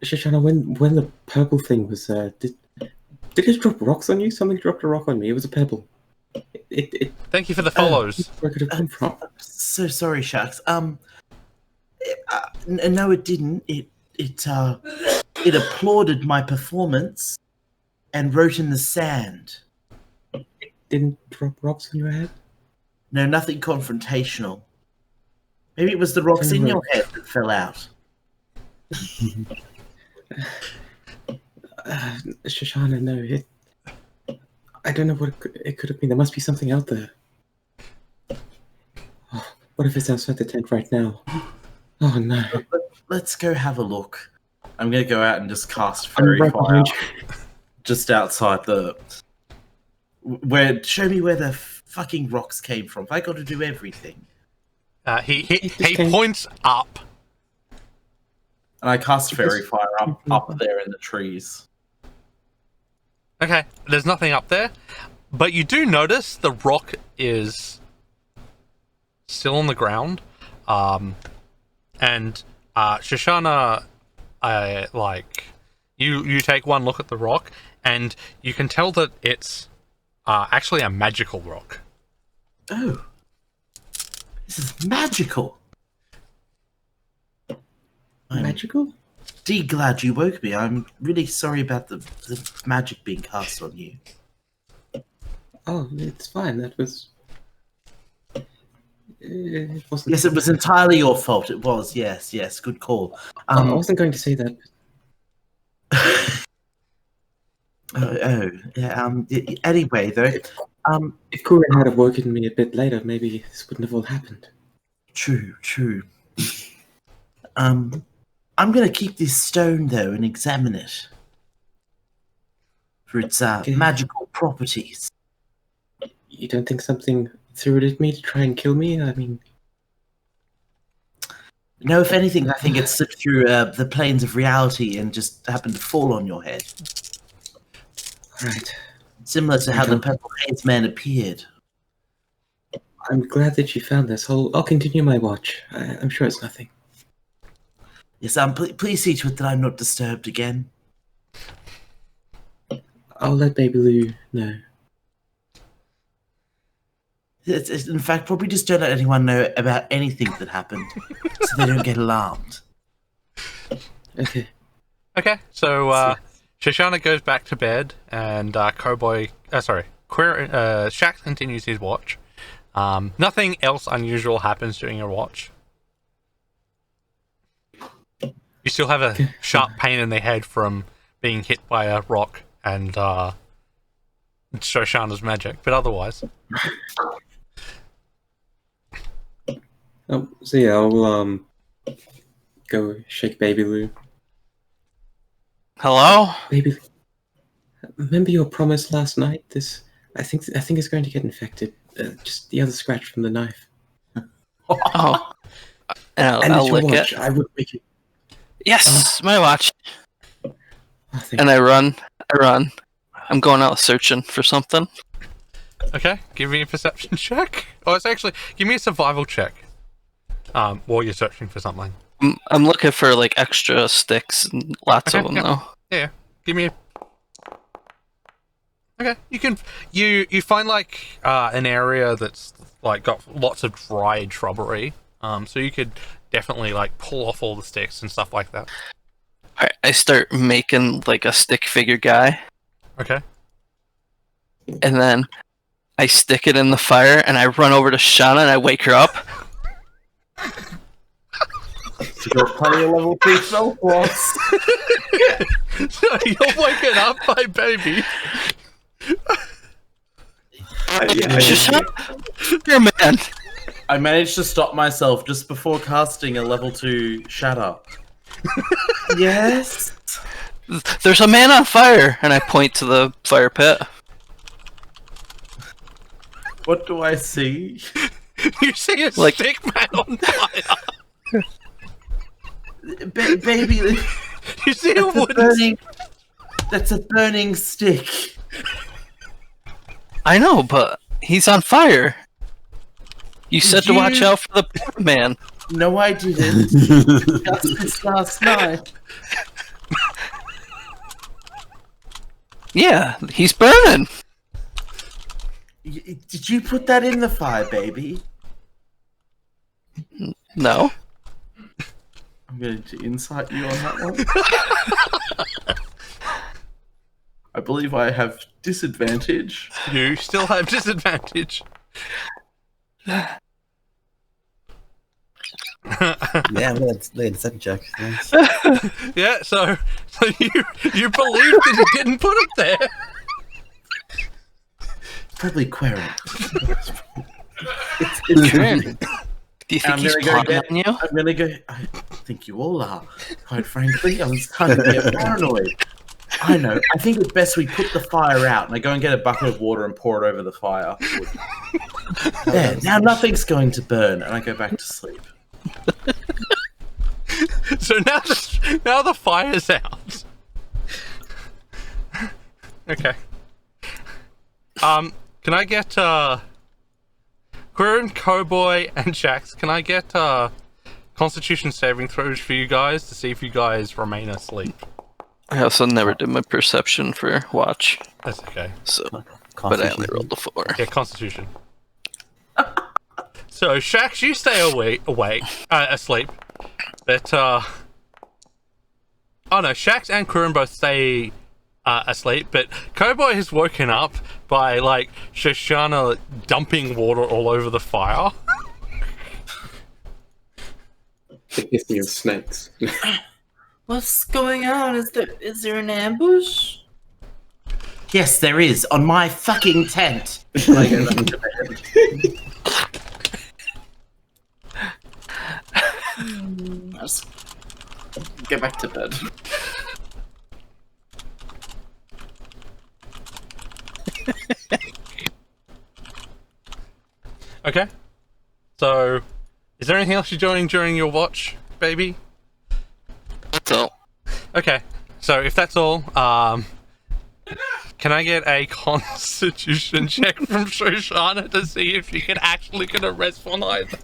Speaker 4: Shoshana, when the purple thing was did it drop rocks on you? Something dropped a rock on me. It was a pebble. It
Speaker 1: Thank you for the follows.
Speaker 4: where could it come from?
Speaker 2: So sorry, Shax. No, it didn't. It applauded my performance and wrote in the sand.
Speaker 4: Didn't drop rocks on your head?
Speaker 2: No, nothing confrontational. Maybe it was the rocks in your head that fell out.
Speaker 4: Shoshana, no, I don't know what it could have been. There must be something out there. Oh, what if it's outside the tent right now? Oh no.
Speaker 2: Let's go have a look. I'm gonna go out and just cast
Speaker 4: I'm
Speaker 2: fairy
Speaker 4: right
Speaker 2: fire
Speaker 4: behind you.
Speaker 2: just outside the. Show me where the fucking rocks came from. I got to do everything.
Speaker 1: He points up.
Speaker 2: And I cast fairy fire up there in the trees.
Speaker 1: Okay, there's nothing up there, but you do notice the rock is still on the ground, and Shoshana, you take one look at the rock, and you can tell that it's actually a magical rock.
Speaker 2: Oh, this is magical.
Speaker 4: Magical?
Speaker 2: Glad you woke me. I'm really sorry about the magic being cast on you.
Speaker 4: Oh, it's fine. That was. It wasn't.
Speaker 2: Yes, it was entirely your fault. It was. Yes, good call.
Speaker 4: I wasn't going to say that.
Speaker 2: Anyway, though,
Speaker 4: If Kurin had awoken me a bit later, maybe this wouldn't have all happened.
Speaker 2: True. I'm gonna keep this stone though and examine it. for its
Speaker 4: Okay.
Speaker 2: magical properties.
Speaker 4: You don't think something threw it at me to try and kill me? I mean,
Speaker 2: No, if anything, I think it slipped through the planes of reality and just happened to fall on your head.
Speaker 4: right.
Speaker 2: Similar to how the
Speaker 4: Okay.
Speaker 2: Purple Haze Man appeared.
Speaker 4: I'm glad that you found this. I'll continue my watch. I'm sure it's nothing.
Speaker 2: Yes, please see to it that I'm not disturbed again.
Speaker 4: I'll let Baby Lou know.
Speaker 2: In fact, probably just don't let anyone know about anything that happened, so they don't get alarmed.
Speaker 4: Okay.
Speaker 1: Okay, so Shoshana goes back to bed, and Shax continues his watch. Nothing else unusual happens during your watch. You still have a sharp pain in the head from being hit by a rock and Shoshana's magic, but otherwise.
Speaker 4: So yeah, I'll go shake Baby Lou.
Speaker 5: Hello?
Speaker 4: Baby, remember your promise last night? I think it's going to get infected. Just the other scratch from the knife.
Speaker 5: Oh. And
Speaker 4: And
Speaker 5: I'll
Speaker 4: it's your
Speaker 5: lick
Speaker 4: watch.
Speaker 5: it.
Speaker 4: I would make it.
Speaker 5: Yes, my watch.
Speaker 4: Oh, thank
Speaker 5: And
Speaker 4: you.
Speaker 5: I run. I'm going out searching for something.
Speaker 1: Okay, give me a perception check. Oh, it's actually, give me a survival check. While you're searching for something.
Speaker 5: I'm looking for like extra sticks and lots of
Speaker 1: Okay,
Speaker 5: them
Speaker 1: yeah.
Speaker 5: though.
Speaker 1: Yeah, give me a... Okay, you find like an area that's like got lots of dried shrubbery. So you could definitely like pull off all the sticks and stuff like that.
Speaker 5: Alright, I start making like a stick figure guy,
Speaker 1: Okay.
Speaker 5: and then I stick it in the fire, and I run over to Shauna and I wake her up.
Speaker 3: You got plenty of level 2 spell slots.
Speaker 1: So you're waking up by baby.
Speaker 5: You're man.
Speaker 2: I managed to stop myself just before casting a level 2 shatter. Yes?
Speaker 5: There's a man on fire, and I point to the fire pit.
Speaker 2: What do I see?
Speaker 1: You see a
Speaker 5: Like-
Speaker 1: stick man on fire.
Speaker 2: Baby,
Speaker 1: You see a
Speaker 2: that's a
Speaker 1: wooden...
Speaker 2: burning... That's a burning stick.
Speaker 5: I know, but he's on fire. You said to watch
Speaker 2: you-
Speaker 5: out for the poor man.
Speaker 2: No, I didn't. Just this last night.
Speaker 5: Yeah, he's burning.
Speaker 2: Did you put that in the fire, baby?
Speaker 5: No.
Speaker 2: I'm going to insight you on that one. I believe I have disadvantage.
Speaker 1: You still have disadvantage.
Speaker 3: Yeah, I'm gonna lay a second check. Nice.
Speaker 1: Yeah, so you believe that he didn't put it there.
Speaker 2: Probably Querent.
Speaker 5: Do you think
Speaker 2: I'm
Speaker 5: he's
Speaker 2: gonna go
Speaker 5: plotting
Speaker 2: get-
Speaker 5: on you?
Speaker 2: I'm gonna go. I think you all are. Quite frankly, I was kind of getting paranoid. I know. I think it's best we put the fire out, and I go and get a bucket of water and pour it over the fire. There. Now nothing's going to burn, and I go back to sleep.
Speaker 1: So now the fire's out. Okay. Can I get Quirn, Cowboy, and Shax? Can I get Constitution saving throws for you guys to see if you guys remain asleep?
Speaker 5: I also never did my perception for watch,
Speaker 1: That's okay.
Speaker 5: so but I only rolled the 4.
Speaker 1: Yeah, Constitution. So Shax, you stay asleep. But oh no, Shax and Quirn both stay asleep, but Cowboy has woken up by like Shoshana dumping water all over the fire.
Speaker 4: The hissing of snakes.
Speaker 7: What's going on? Is there an ambush?
Speaker 2: Yes, there is on my fucking tent. And I go back to bed.
Speaker 7: Let's go back to bed.
Speaker 1: Okay. So, is there anything else you're doing during your watch, baby?
Speaker 5: So,
Speaker 1: Okay. So if that's all, can I get a Constitution check from Shoshana to see if she can actually get a rest one either?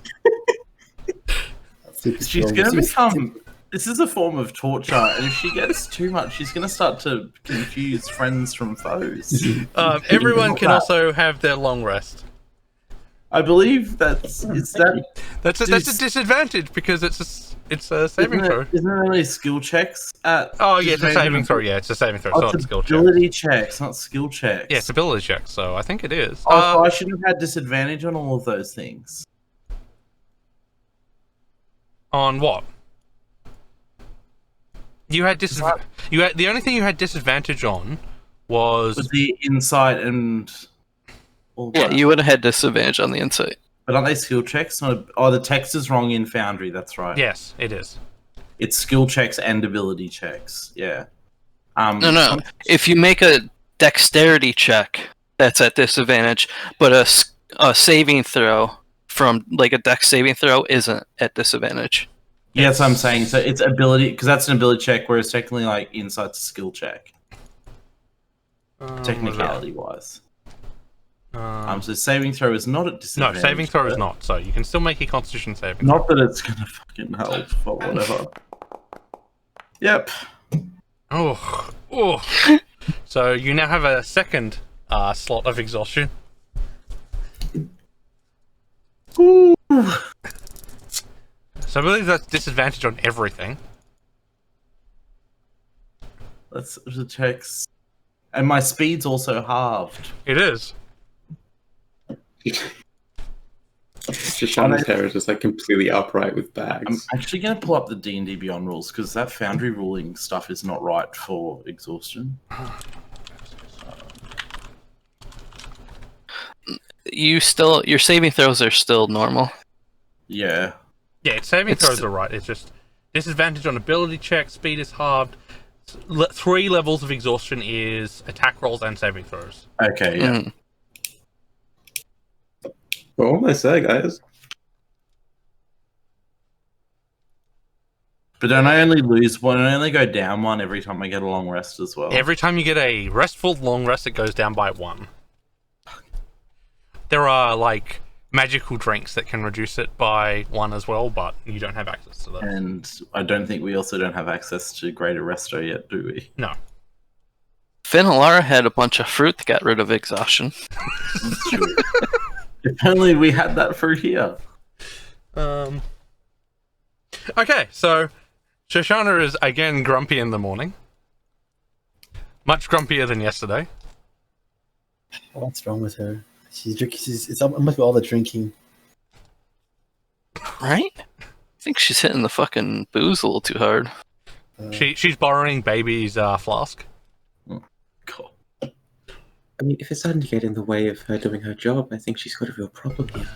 Speaker 2: She's going to become. This is a form of torture, and if she gets too much, she's going to start to confuse friends from foes.
Speaker 1: Everyone can also have their long rest.
Speaker 2: I believe that's
Speaker 1: That's a disadvantage because it's a saving throw.
Speaker 2: Isn't there only skill checks at?
Speaker 1: Oh yeah, it's a saving throw. Yeah, it's a saving throw. It's not a skill check.
Speaker 2: Ability checks, not skill checks.
Speaker 1: Yeah, it's ability checks. So I think it is.
Speaker 2: Oh, so I should have had disadvantage on all of those things.
Speaker 1: On what? You had disadvantage. You had the only thing you had disadvantage on was
Speaker 2: the insight and.
Speaker 5: yeah, you would have had disadvantage on the insight.
Speaker 2: But aren't they skill checks? Oh, the text is wrong in Foundry. That's right.
Speaker 1: yes, it is.
Speaker 2: It's skill checks and ability checks. Yeah.
Speaker 5: No. If you make a dexterity check, that's at disadvantage. But a saving throw from like a dex saving throw isn't at disadvantage.
Speaker 2: Yeah, that's what I'm saying. So it's ability because that's an ability check, whereas technically, like insight's a skill check. Technicality wise. So saving throw is not at disadvantage.
Speaker 1: No, saving throw is not. So you can still make a Constitution saving.
Speaker 2: Not that it's gonna fucking help, but whatever. Yep.
Speaker 1: Oh. So you now have a second slot of exhaustion.
Speaker 2: Ooh.
Speaker 1: So I believe that's disadvantage on everything.
Speaker 2: Let's the checks. And my speed's also halved.
Speaker 1: It is.
Speaker 4: Shoshana's hair is just like completely upright with bags.
Speaker 2: I'm actually going to pull up the D&D Beyond rules because that Foundry ruling stuff is not right for exhaustion.
Speaker 5: Your saving throws are still normal.
Speaker 2: Yeah.
Speaker 1: Yeah, its saving throws are right. It's just disadvantage on ability check, speed is halved. 3 levels of exhaustion is attack rolls and saving throws.
Speaker 2: Okay, yeah.
Speaker 4: We're almost there, guys.
Speaker 2: But don't I only lose one? I only go down one every time I get a long rest as well.
Speaker 1: Every time you get a restful long rest, it goes down by 1. There are, like, magical drinks that can reduce it by 1 as well, but you don't have access to those.
Speaker 2: And I don't think we also don't have access to Greater Resto yet, do we?
Speaker 1: No.
Speaker 5: Finn and Lara had a bunch of fruit that got rid of exhaustion.
Speaker 2: That's true. If only we had that for here.
Speaker 1: Okay, so Shoshana is again grumpy in the morning. Much grumpier than yesterday.
Speaker 3: What's wrong with her? She's drinking. It must be all the drinking.
Speaker 5: Right? I think she's hitting the fucking booze a little too hard.
Speaker 1: She's borrowing baby's flask.
Speaker 2: Cool.
Speaker 4: I mean, if it's starting to get in the way of her doing her job, I think she's got a real problem here.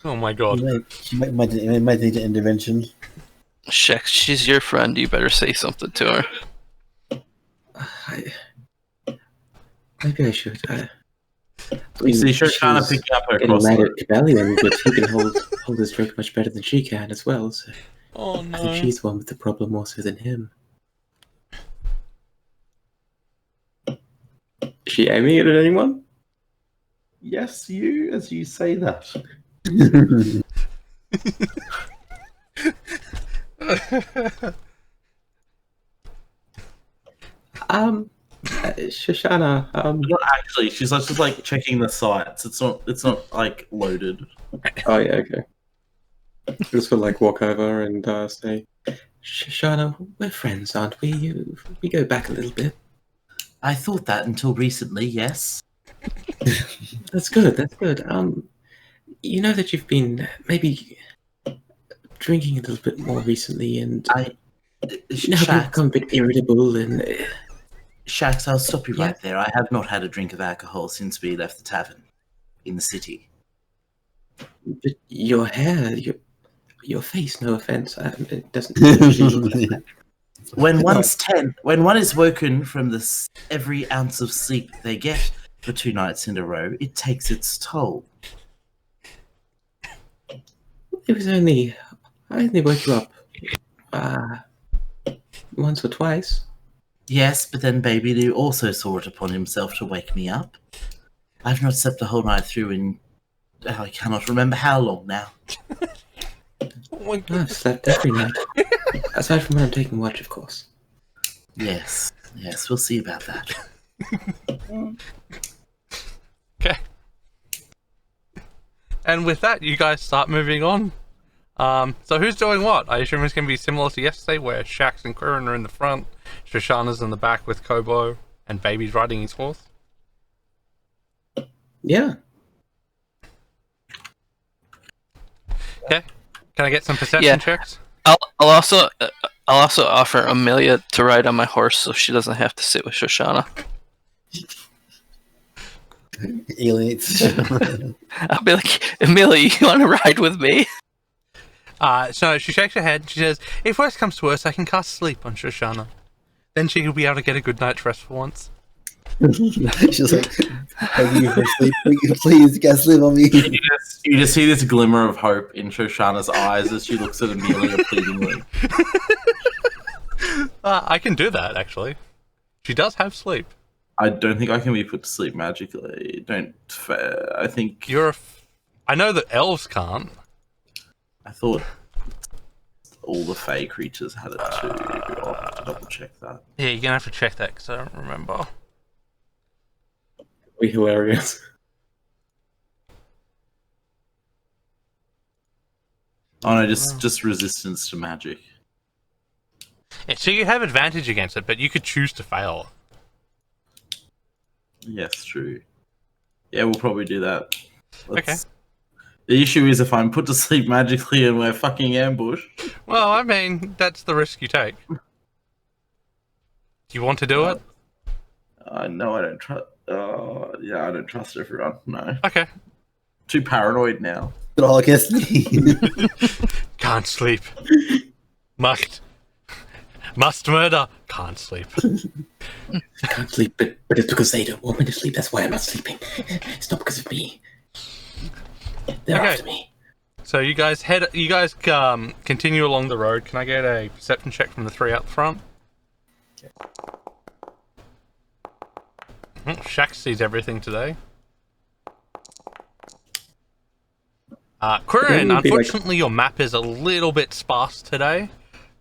Speaker 1: Oh my god.
Speaker 3: She might need an intervention.
Speaker 5: Shex, she's your friend. You better say something to her.
Speaker 4: Maybe I should.
Speaker 2: You see, Shoshana picking up her
Speaker 4: getting mad
Speaker 2: crossbow.
Speaker 4: at Cabellion, but he can hold his drink much better than she can as well. So
Speaker 1: Oh
Speaker 4: I think
Speaker 1: no.
Speaker 4: she's the one with the problem more so than him. Is she aiming it at anyone?
Speaker 2: Yes, you, as you say that.
Speaker 4: Shoshana,
Speaker 2: Not actually. She's just like checking the sites. It's not like loaded.
Speaker 4: oh yeah, okay. Just for like walk over and say, Shoshana, we're friends, aren't we? We go back a little bit.
Speaker 2: I thought that until recently. Yes.
Speaker 4: That's good. That's good. You know that you've been maybe drinking a little bit more recently, and now you've become a bit irritable. And
Speaker 2: Shax, I'll stop you right there. I have not had a drink of alcohol since we left the tavern in the city.
Speaker 4: but your hair, your face. No offense, it doesn't usually look like that.
Speaker 2: When one is woken from every ounce of sleep they get for 2 nights in a row, it takes its toll.
Speaker 4: It was only I only woke you up once or twice.
Speaker 2: Yes, but then Baby Lou also saw it upon himself to wake me up. I've not slept the whole night through in I cannot remember how long now.
Speaker 4: I've slept every night. Aside from when I'm taking watch, of course.
Speaker 2: Yes, we'll see about that.
Speaker 1: Okay. And with that, you guys start moving on. So who's doing what? I assume it's going to be similar to yesterday, where Shax and Quirin are in the front, Shoshana's in the back with Kobo, and Baby's riding his horse.
Speaker 4: Yeah.
Speaker 1: Okay. Can I get some perception checks?
Speaker 5: I'll also offer Amelia to ride on my horse so she doesn't have to sit with Shoshana.
Speaker 3: Alienates.
Speaker 5: I'll be like, Amelia, you want to ride with me?
Speaker 1: So she shakes her head and she says, if worst comes to worst, I can cast sleep on Shoshana. Then she will be able to get a good night's rest for once.
Speaker 3: She's like, "Thank you for sleep. Please, you guys sleep on me."
Speaker 2: You just see this glimmer of hope in Shoshana's eyes as she looks at Amelia pleadingly.
Speaker 1: I can do that, actually. She does have sleep.
Speaker 2: I don't think I can be put to sleep magically. I think...
Speaker 1: I know that elves can't.
Speaker 2: I thought all the Fey creatures had it too. I'll have to double check that.
Speaker 1: Yeah, you're going to have to check that because I don't remember.
Speaker 4: Be hilarious.
Speaker 2: Oh no, just resistance to magic.
Speaker 1: Yeah, so you have advantage against it, but you could choose to fail.
Speaker 2: Yes, true. Yeah, we'll probably do that.
Speaker 1: Okay.
Speaker 2: The issue is if I'm put to sleep magically and we're fucking ambushed.
Speaker 1: Well, I mean, that's the risk you take. Do you want to do it?
Speaker 2: No, I don't trust. I don't trust everyone. No.
Speaker 1: Okay.
Speaker 2: Too paranoid now.
Speaker 3: They're all against me.
Speaker 1: Can't sleep. Must murder. Can't sleep.
Speaker 4: I can't sleep, but it's because they don't want me to sleep. That's why I'm not sleeping. It's not because of me. They're after me.
Speaker 1: So you guys continue along the road. Can I get a perception check from the three out the front? Shax sees everything today. Quirin, unfortunately your map is a little bit sparse today.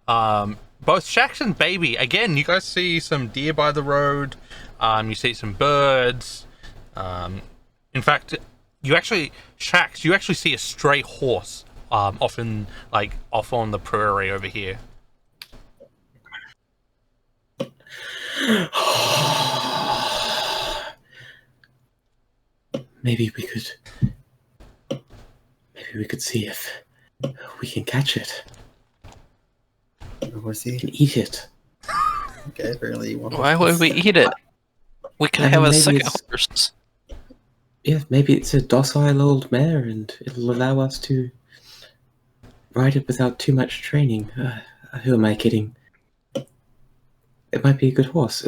Speaker 1: Both Shax and Baby, again, you guys see some deer by the road. You see some birds. In fact, Shax, you actually see a stray horse off on the prairie over here.
Speaker 4: Maybe we could see if we can catch it.
Speaker 3: Horsey.
Speaker 4: We can eat it.
Speaker 3: Okay, apparently you want.
Speaker 5: Why would we eat it? We can have a second horse.
Speaker 4: Yeah, maybe it's a docile old mare, and it'll allow us to ride it without too much training. Who am I kidding? It might be a good horse.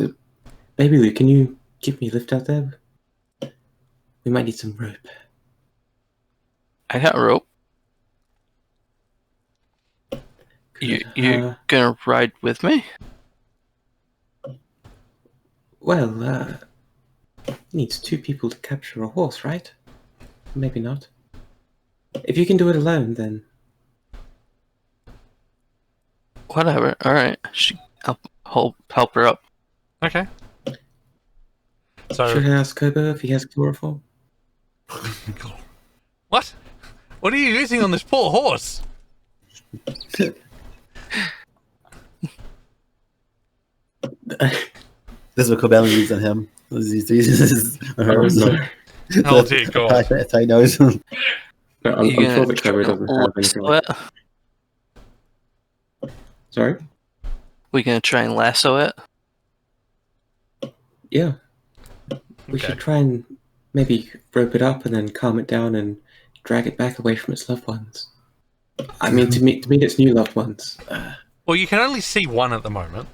Speaker 4: Baby Lou, can you give me a lift out there? We might need some rope.
Speaker 5: I got rope. You gonna ride with me?
Speaker 4: Well, needs two people to capture a horse, right? Maybe not. If you can do it alone, then...
Speaker 5: Whatever. Alright. I'll help her up.
Speaker 1: Okay. So
Speaker 4: should I ask Kobo if he has chloroform?
Speaker 1: What? What are you using on this poor horse?
Speaker 3: This is what Cobelli used on him. This is on her.
Speaker 4: No.
Speaker 1: Oh dear God.
Speaker 3: That's how he knows.
Speaker 4: No, I'm sure the Kobo doesn't have anything like that. Sorry?
Speaker 5: We gonna try and lasso it?
Speaker 4: Yeah. We should try and maybe rope it up and then calm it down and drag it back away from its loved ones. I mean, to meet its new loved ones.
Speaker 1: Well, you can only see one at the moment.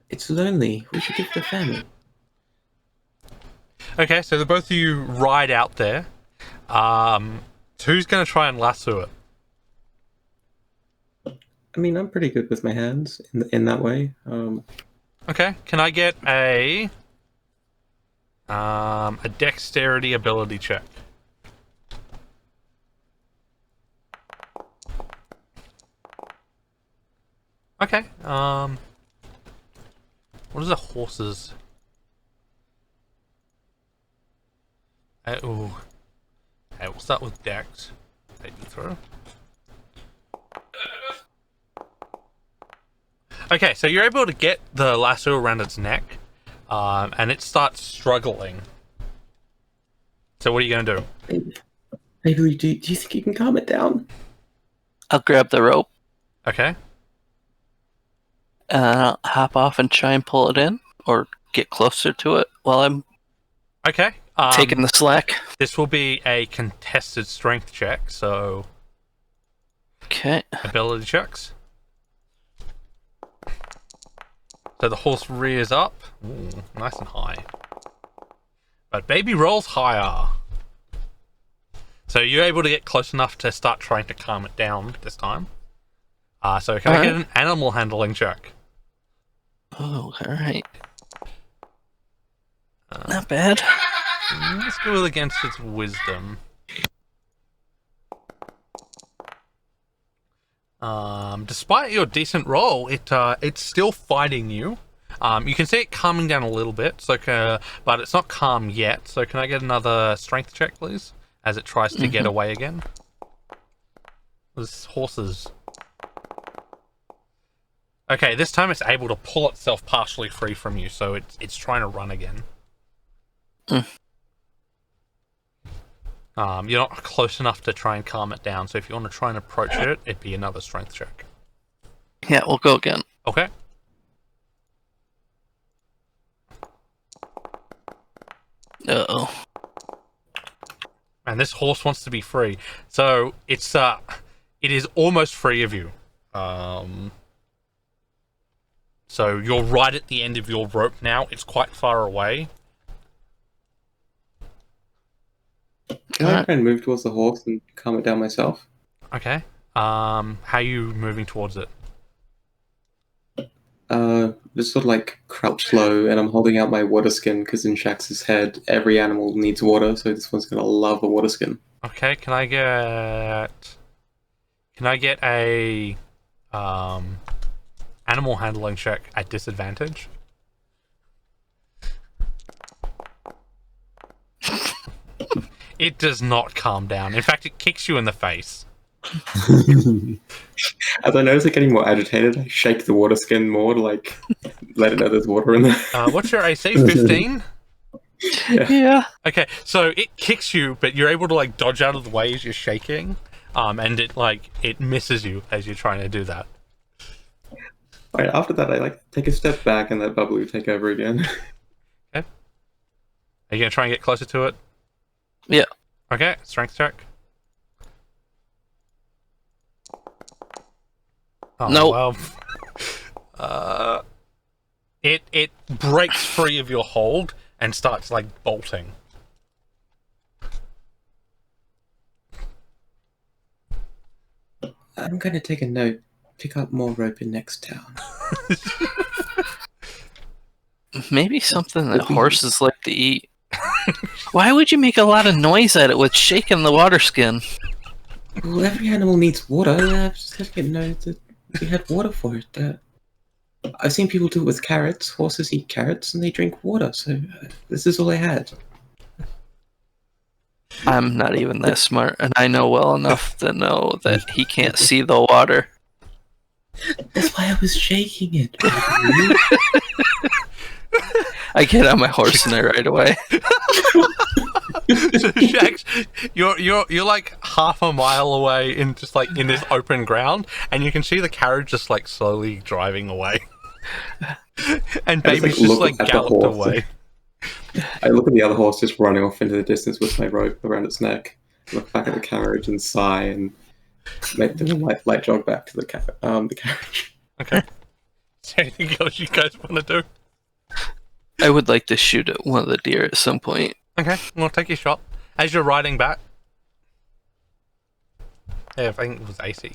Speaker 4: It's lonely. We should give it a family.
Speaker 1: Okay, so the both of you ride out there. who's going to try and lasso it?
Speaker 4: I mean, I'm pretty good with my hands in that way.
Speaker 1: Okay, can I get a dexterity ability check? Okay, what is a horse's? Ooh. Okay, we'll start with dex. Take the throw. Okay, so you're able to get the lasso around its neck, and it starts struggling. So what are you going to do?
Speaker 4: Maybe do you think you can calm it down?
Speaker 5: I'll grab the rope,
Speaker 1: Okay.
Speaker 5: I'll hop off and try and pull it in, or get closer to it while I'm
Speaker 1: Okay.
Speaker 5: taking the slack.
Speaker 1: This will be a contested strength check, so
Speaker 5: Okay.
Speaker 1: ability checks. So the horse rears up. Ooh, nice and high. But baby rolls higher. So you're able to get close enough to start trying to calm it down this time. So can I get an animal handling check?
Speaker 5: Oh, alright. Not bad.
Speaker 1: Let's go against its wisdom. Despite your decent roll, it's still fighting you. You can see it calming down a little bit, so but it's not calm yet. So can I get another strength check, please, as it tries to get away again? There's horses. Okay, this time it's able to pull itself partially free from you, so it's trying to run again. You're not close enough to try and calm it down, so if you want to try and approach it, it'd be another strength check.
Speaker 5: Yeah, we'll go again.
Speaker 1: Okay.
Speaker 5: Uh-oh.
Speaker 1: And this horse wants to be free, so it is almost free of you. So you're right at the end of your rope now. It's quite far away.
Speaker 4: Can I try and move towards the horse and calm it down myself?
Speaker 1: Okay. How are you moving towards it?
Speaker 4: Just sort of like crouch low, and I'm holding out my water skin because in Shax's head, every animal needs water, so this one's gonna love a water skin.
Speaker 1: Okay. Can I get a animal handling check at disadvantage? It does not calm down. In fact, it kicks you in the face.
Speaker 4: As I notice it getting more agitated, I shake the water skin more to like let it know there's water in there.
Speaker 1: What's your AC? 15?
Speaker 5: Yeah.
Speaker 1: Okay, so it kicks you, but you're able to like dodge out of the way as you're shaking, and it misses you as you're trying to do that.
Speaker 4: Alright, after that I like take a step back and let Bubbly take over again.
Speaker 1: Okay. Are you gonna try and get closer to it?
Speaker 5: Yeah.
Speaker 1: Okay, strength check. Oh,
Speaker 5: Nope.
Speaker 1: well. It breaks free of your hold and starts like bolting.
Speaker 4: I'm gonna take a note. Pick up more rope in next town.
Speaker 5: Maybe something that horses like to eat. Why would you make a lot of noise at it with shaking the water skin?
Speaker 4: Well, every animal needs water. I've just got to get know that we had water for it. I've seen people do it with carrots. Horses eat carrots and they drink water, so this is all I had.
Speaker 5: I'm not even that smart, and I know well enough to know that he can't see the water.
Speaker 4: That's why I was shaking it.
Speaker 5: I get on my horse and I ride away.
Speaker 1: So Shax, you're like half a mile away in just like in this open ground, and you can see the carriage just like slowly driving away. And Baby's just like galloped away.
Speaker 4: I look at the other horse just running off into the distance with my rope around its neck. Look back at the carriage and sigh and make the light jog back to the carriage.
Speaker 1: Okay. Is there anything else you guys want to do?
Speaker 5: I would like to shoot at one of the deer at some point.
Speaker 1: Okay, we'll take your shot. As you're riding back, Yeah, I think it was AC.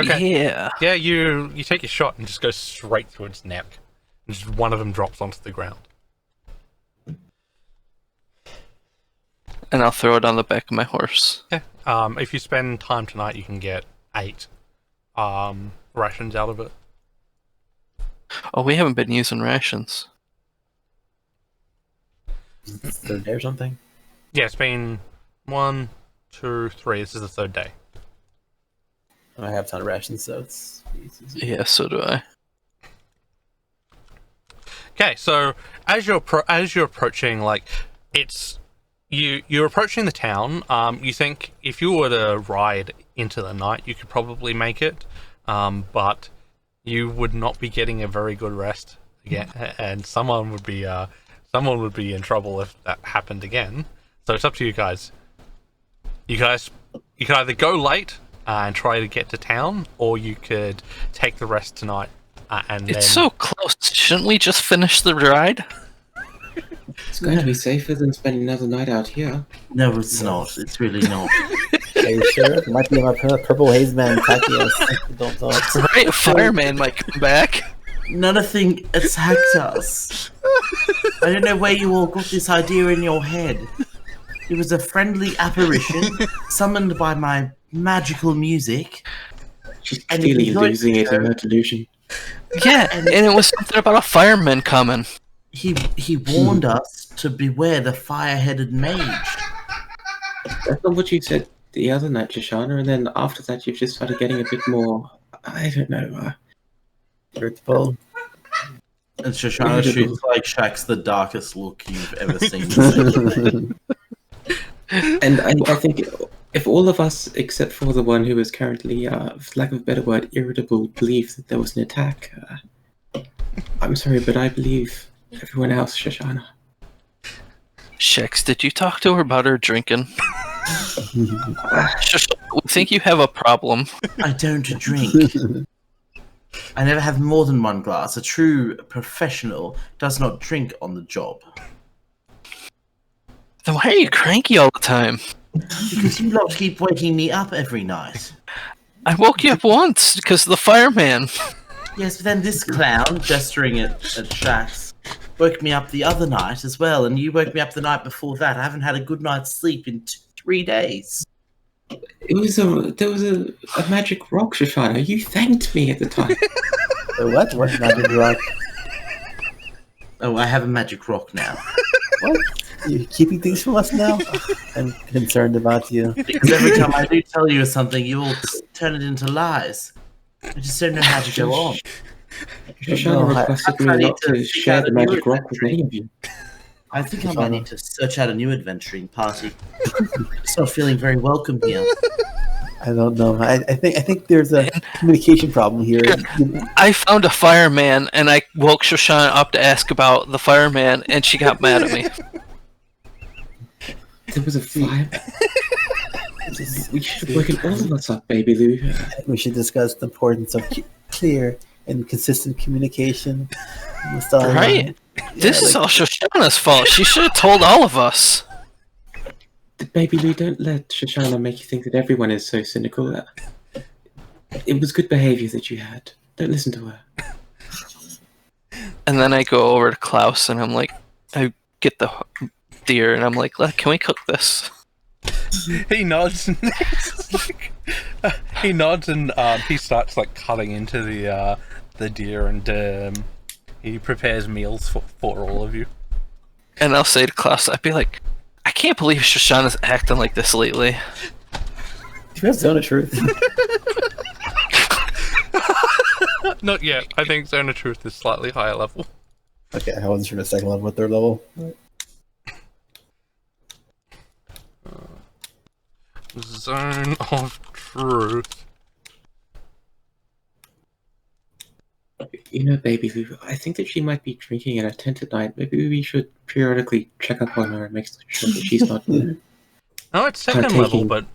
Speaker 1: Okay.
Speaker 5: Yeah.
Speaker 1: Yeah, you take your shot and just go straight through its neck. And just one of them drops onto the ground.
Speaker 5: And I'll throw it on the back of my horse.
Speaker 1: Yeah. If you spend time tonight, you can get 8 rations out of it.
Speaker 5: Oh, we haven't been using rations.
Speaker 3: Third day or something.
Speaker 1: Yeah, it's been 1, 2, 3. This is the 3rd day.
Speaker 3: I have a ton of rations, so it's easy.
Speaker 5: Yeah, so do I.
Speaker 1: Okay, so as you're approaching, like you're approaching the town. You think if you were to ride into the night, you could probably make it, but you would not be getting a very good rest again, and someone would be in trouble if that happened again. So it's up to you guys. You could either go late and try to get to town, or you could take the rest tonight. And
Speaker 5: It's
Speaker 1: then...
Speaker 5: so close. Shouldn't we just finish the ride?
Speaker 4: It's going to be safer than spending another night out here.
Speaker 2: No, it's not. It's really not.
Speaker 3: Are you sure? It might be my purple haze man attacking us. Don't know.
Speaker 5: Right? A fireman might come back.
Speaker 2: Nothing attacked us. I don't know where you all got this idea in your head. It was a friendly apparition summoned by my magical music.
Speaker 4: She's
Speaker 2: And
Speaker 4: clearly
Speaker 2: he got-
Speaker 4: losing it in her delusion.
Speaker 5: Yeah, and it was something about a fireman coming.
Speaker 2: He warned us to beware the fire-headed mage.
Speaker 4: That's not what you said the other night, Shoshana, and then after that you've just started getting a bit more, I don't know,
Speaker 3: Irritable.
Speaker 2: And Shoshana shoots like Shaq's the darkest look you've ever seen.
Speaker 4: and I think if all of us, except for the one who is currently, for lack of a better word, irritable, believe that there was an attack, I'm sorry, but I believe everyone else, Shoshana.
Speaker 5: Shex, did you talk to her about her drinking? Shoshana, we think you have a problem.
Speaker 2: I don't drink. I never have more than one glass. A true professional does not drink on the job.
Speaker 5: Then why are you cranky all the time?
Speaker 2: Because you lot keep waking me up every night.
Speaker 5: I woke you up once because of the fireman.
Speaker 2: Yes, but then this clown, gesturing at Shax, woke me up the other night as well, and you woke me up the night before that. I haven't had a good night's sleep in 3 days.
Speaker 4: There was a magic rock, Shoshana. You thanked me at the time.
Speaker 3: What? What magic rock?
Speaker 2: Oh, I have a magic rock now.
Speaker 3: What? You're keeping things from us now? I'm concerned about you.
Speaker 2: Because every time I do tell you something, you all turn it into lies. I just don't know how to go on.
Speaker 4: Shoshana requested me not to share the magic rock with any of you.
Speaker 2: I think I might need to search out a new adventuring party. Just not feeling very welcome here.
Speaker 3: I don't know. I think there's a communication problem here.
Speaker 5: I found a fireman and I woke Shoshana up to ask about the fireman and she got mad at me.
Speaker 4: There was a fire. We should have woken all of us up, baby Lou.
Speaker 3: I think we should discuss the importance of clear and consistent communication.
Speaker 5: Right? This is all Shoshana's fault. She should have told all of us.
Speaker 4: Baby Lou, don't let Shoshana make you think that everyone is so cynical. It was good behavior that you had. Don't listen to her.
Speaker 5: And then I go over to Klaus and I'm like, I get the deer and I'm like, can we cook this?
Speaker 1: He nods and he nods and he starts like cutting into the deer and he prepares meals for all of you.
Speaker 5: And I'll say to Klaus, I'd be like, I can't believe Shoshana's acting like this lately.
Speaker 3: Do you have Zone of Truth?
Speaker 1: Not yet. I think Zone of Truth is slightly higher level.
Speaker 3: Okay, I wasn't sure the second level or third level.
Speaker 1: Zone of Truth.
Speaker 4: You know, baby Lou, I think that she might be drinking at a tent at night. Maybe we should periodically check up on her and make sure that she's not
Speaker 1: No, it's second level,
Speaker 4: Partaking.
Speaker 1: but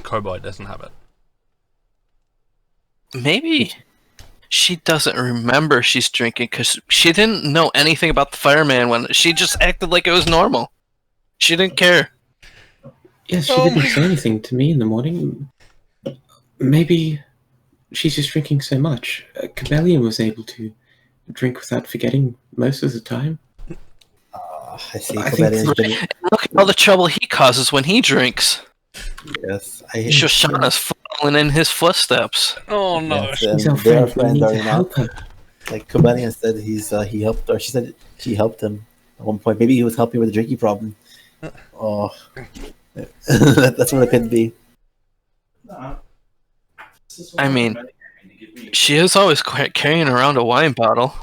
Speaker 1: Kobold doesn't have it.
Speaker 5: Maybe she doesn't remember she's drinking because she didn't know anything about the fireman when she just acted like it was normal. She didn't care.
Speaker 4: Yes, she
Speaker 1: Oh
Speaker 4: didn't
Speaker 1: my
Speaker 4: say anything to me in the morning. maybe she's just drinking so much. Cabellion was able to drink without forgetting most of the time.
Speaker 3: I see.
Speaker 4: I think
Speaker 3: Corbettian's been.
Speaker 5: Look at all the trouble he causes when he drinks.
Speaker 3: Yes,
Speaker 5: Shoshana's following in his footsteps.
Speaker 1: Oh no.
Speaker 3: Yes,
Speaker 4: He's
Speaker 3: and
Speaker 4: our
Speaker 3: they are
Speaker 4: friend. We
Speaker 3: friends,
Speaker 4: need
Speaker 3: are
Speaker 4: to
Speaker 3: they not?
Speaker 4: help her.
Speaker 3: Like Corbettian said, he helped, or she said she helped him at one point. Maybe he was helping with the drinking problem. Oh, that's what it could be.
Speaker 5: I mean, she is always carrying around a wine bottle.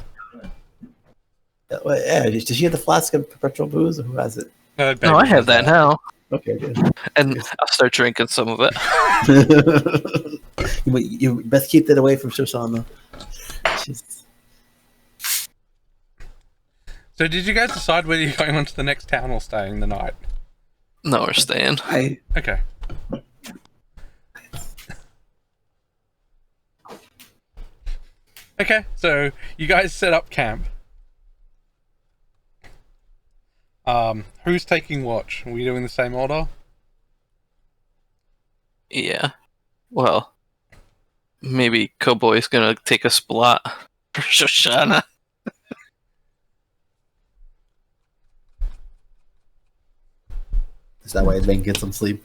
Speaker 3: Yeah, does she have the flask of perpetual booze, or who has it?
Speaker 5: No, I have that now,
Speaker 3: Okay, good.
Speaker 5: and I'll start drinking some of it.
Speaker 3: You best keep that away from Shoshana. She's...
Speaker 1: So did you guys decide whether you're going on to the next town or staying the night?
Speaker 5: No, we're staying.
Speaker 1: Okay. Okay, so you guys set up camp. Who's taking watch? Are we doing the same order?
Speaker 5: Yeah. Well, maybe Cowboy's gonna take a splat for Shoshana.
Speaker 3: Is that why they can get some sleep?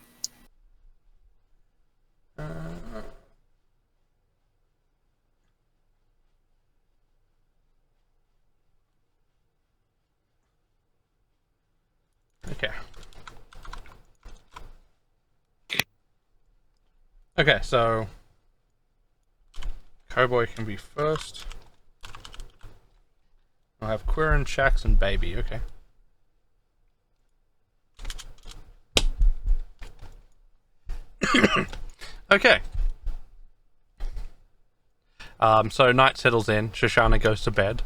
Speaker 1: Okay. Okay, so Cowboy can be first. I'll have Quirin, Shax, and Baby. Okay. Okay. So night settles in. Shoshana goes to bed,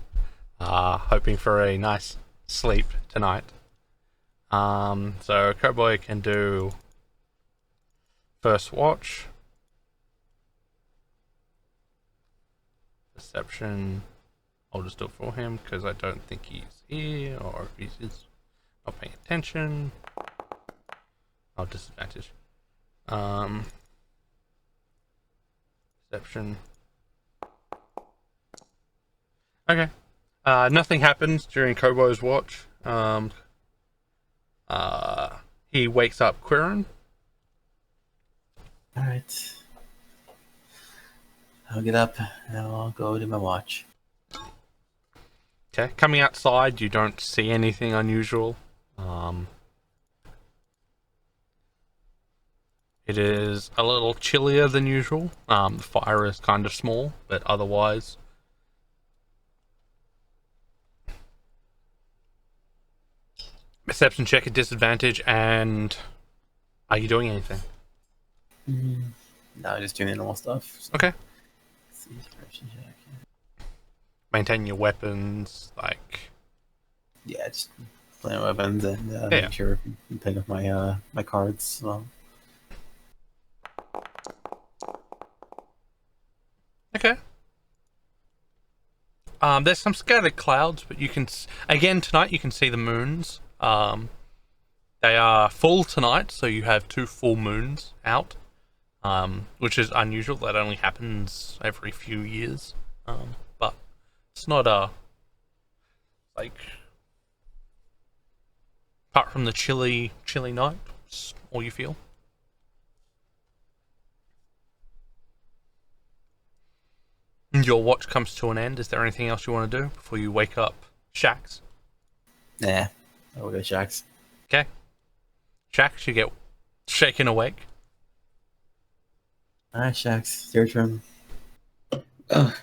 Speaker 1: hoping for a nice sleep tonight. So Cowboy can do first watch, perception. I'll just do it for him because I don't think he's here, or if he's not paying attention. I'll disadvantage. Perception. Okay. Nothing happens during Kobo's watch. He wakes up Quirin.
Speaker 3: Alright. I'll get up and I'll go to my watch.
Speaker 1: Okay. Coming outside, you don't see anything unusual. It is a little chillier than usual. The fire is kind of small, but otherwise... Perception check at disadvantage, and... Are you doing anything?
Speaker 3: No, just doing normal stuff. So.
Speaker 1: Okay.
Speaker 3: Let's see, perception check.
Speaker 1: Maintain your weapons, like...
Speaker 3: Yeah, just playing with weapons and
Speaker 1: Yeah.
Speaker 3: make sure I'm playing with my my cards. Well,
Speaker 1: Okay. There's some scattered clouds, but you can... Again, tonight you can see the moons. They are full tonight, so you have 2 full moons out. Which is unusual. That only happens every few years. But it's not like... Apart from the chilly night, it's all you feel. Your watch comes to an end. Is there anything else you want to do before you wake up Shax?
Speaker 3: nah. I'll go Shax.
Speaker 1: Okay. Shax, you get shaken awake.
Speaker 3: Alright, Shax, it's your turn.
Speaker 4: Alright,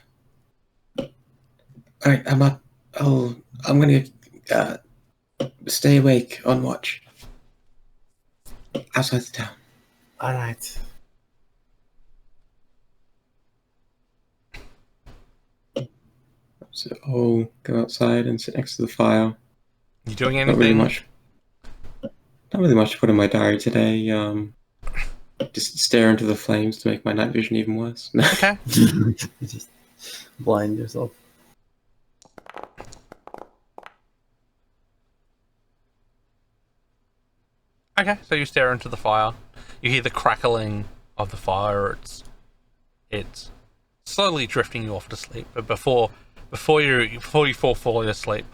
Speaker 4: I'm up. I'm gonna stay awake on watch outside the town.
Speaker 3: Alright.
Speaker 4: So I'll go outside and sit next to the fire.
Speaker 1: You doing
Speaker 4: Not
Speaker 1: anything?
Speaker 4: really much. Not really much to put in my diary today. Just stare into the flames to make my night vision even worse.
Speaker 1: Okay.
Speaker 3: Just blind yourself.
Speaker 1: Okay, so you stare into the fire. You hear the crackling of the fire. It's it's slowly drifting you off to sleep. But before you fall asleep,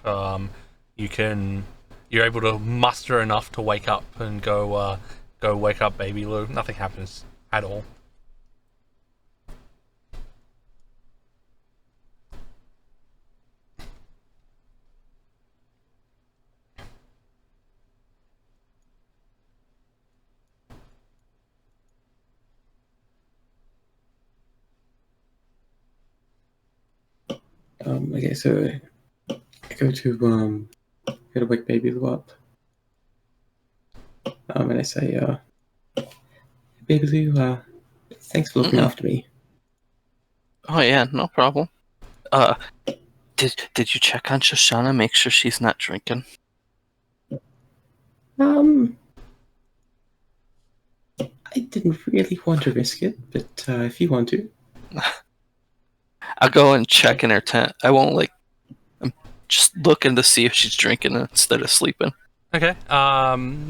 Speaker 1: you're able to muster enough to wake up and go wake up baby Lou. Nothing happens at all.
Speaker 4: Okay, so I go to wake baby Lou up. And I say, baby Lou, thanks for looking after me.
Speaker 5: Oh yeah, no problem. Did you check on Shoshana? Make sure she's not drinking.
Speaker 4: I didn't really want to risk it, but if you want to.
Speaker 5: I'll go and check in her tent. I won't I'm just looking to see if she's drinking instead of sleeping.
Speaker 1: Okay.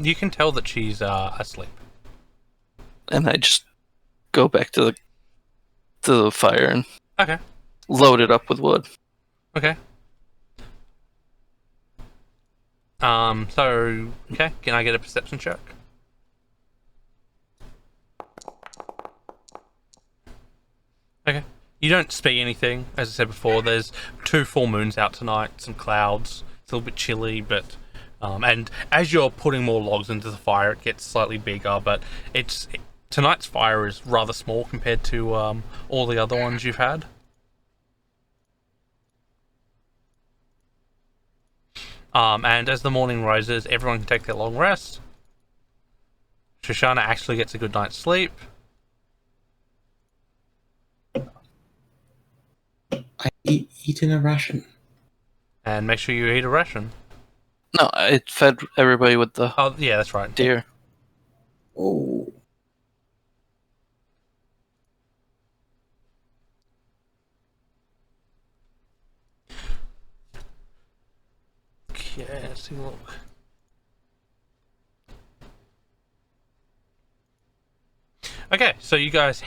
Speaker 1: You can tell that she's asleep.
Speaker 5: And I just go back to the fire and
Speaker 1: Okay.
Speaker 5: load it up with wood.
Speaker 1: Okay. So okay, can I get a perception check? Okay. You don't see anything, as I said before. There's 2 full moons out tonight, some clouds. It's a little bit chilly, but and as you're putting more logs into the fire, it gets slightly bigger. But tonight's fire is rather small compared to all the other ones you've had. And as the morning rises, everyone can take their long rest. Shoshana actually gets a good night's sleep.
Speaker 4: I eat in a ration.
Speaker 1: And make sure you eat a ration.
Speaker 5: No, I fed everybody with the
Speaker 1: Oh, yeah, that's right.
Speaker 5: deer.
Speaker 4: Oh.
Speaker 1: Okay, let's take a look. Okay, so you guys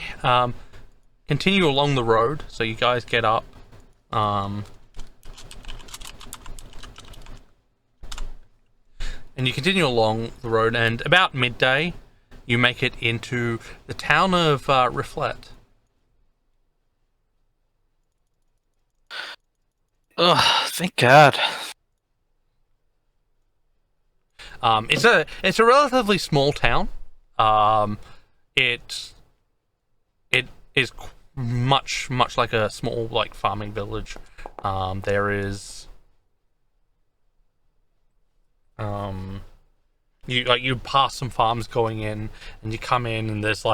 Speaker 1: continue along the road. So you guys get up. And you continue along the road, and about midday, you make it into the town of Reflet.
Speaker 5: Ugh, thank God.
Speaker 1: It's a relatively small town. It is much like a small farming village. There is you pass some farms going in, and you come in, and there's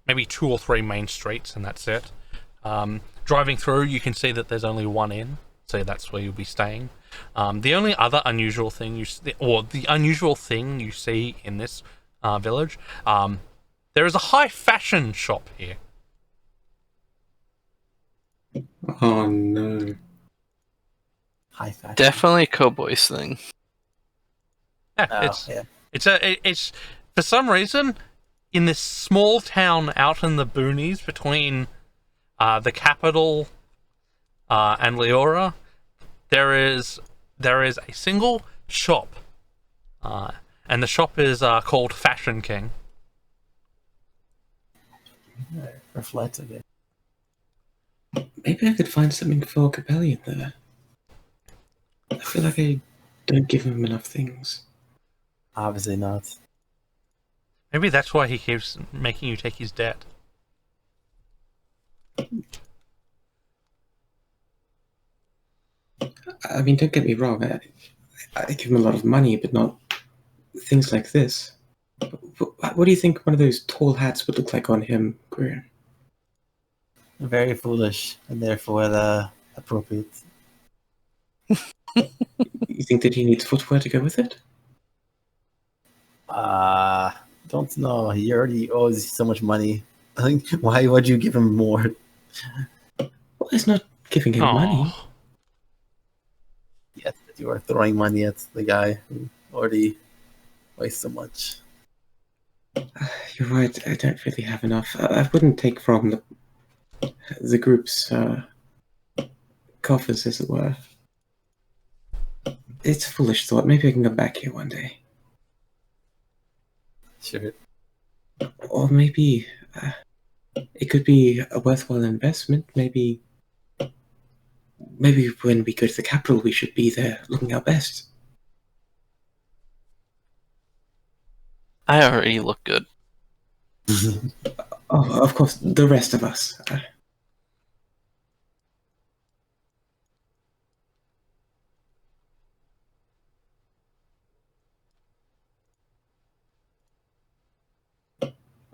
Speaker 1: maybe 2 or 3 main streets, and that's it. Driving through, you can see that there's only one inn, so that's where you'll be staying. The only other unusual thing you see in this village, there is a high fashion shop here.
Speaker 4: Oh no.
Speaker 3: High fashion.
Speaker 5: Definitely a cowboys thing.
Speaker 1: Yeah,
Speaker 3: Oh,
Speaker 1: it's for some reason in this small town out in the boonies between the capital and Leora, there is a single shop, and the shop is called Fashion King.
Speaker 3: Reflect again.
Speaker 4: Maybe I could find something for Capellion there. I feel like I don't give him enough things.
Speaker 3: Obviously not.
Speaker 1: Maybe that's why he keeps making you take his debt.
Speaker 4: I mean, don't get me wrong. I give him a lot of money, but not things like this. What do you think one of those tall hats would look like on him, Greer?
Speaker 3: Very foolish and therefore appropriate.
Speaker 4: You think that he needs footwear to go with it?
Speaker 3: Don't know. He already owes so much money. I think why would you give him more?
Speaker 4: Well, it's not giving him money.
Speaker 3: Yet that you are throwing money at the guy who already wastes so much.
Speaker 4: You're right. I don't really have enough. I wouldn't take from the the group's coffers, as it were. It's a foolish thought. Maybe I can come back here one day.
Speaker 3: Sure.
Speaker 4: Or maybe it could be a worthwhile investment. Maybe when we go to the capital, we should be there looking our best.
Speaker 5: I already look good.
Speaker 4: Oh, of course, the rest of us.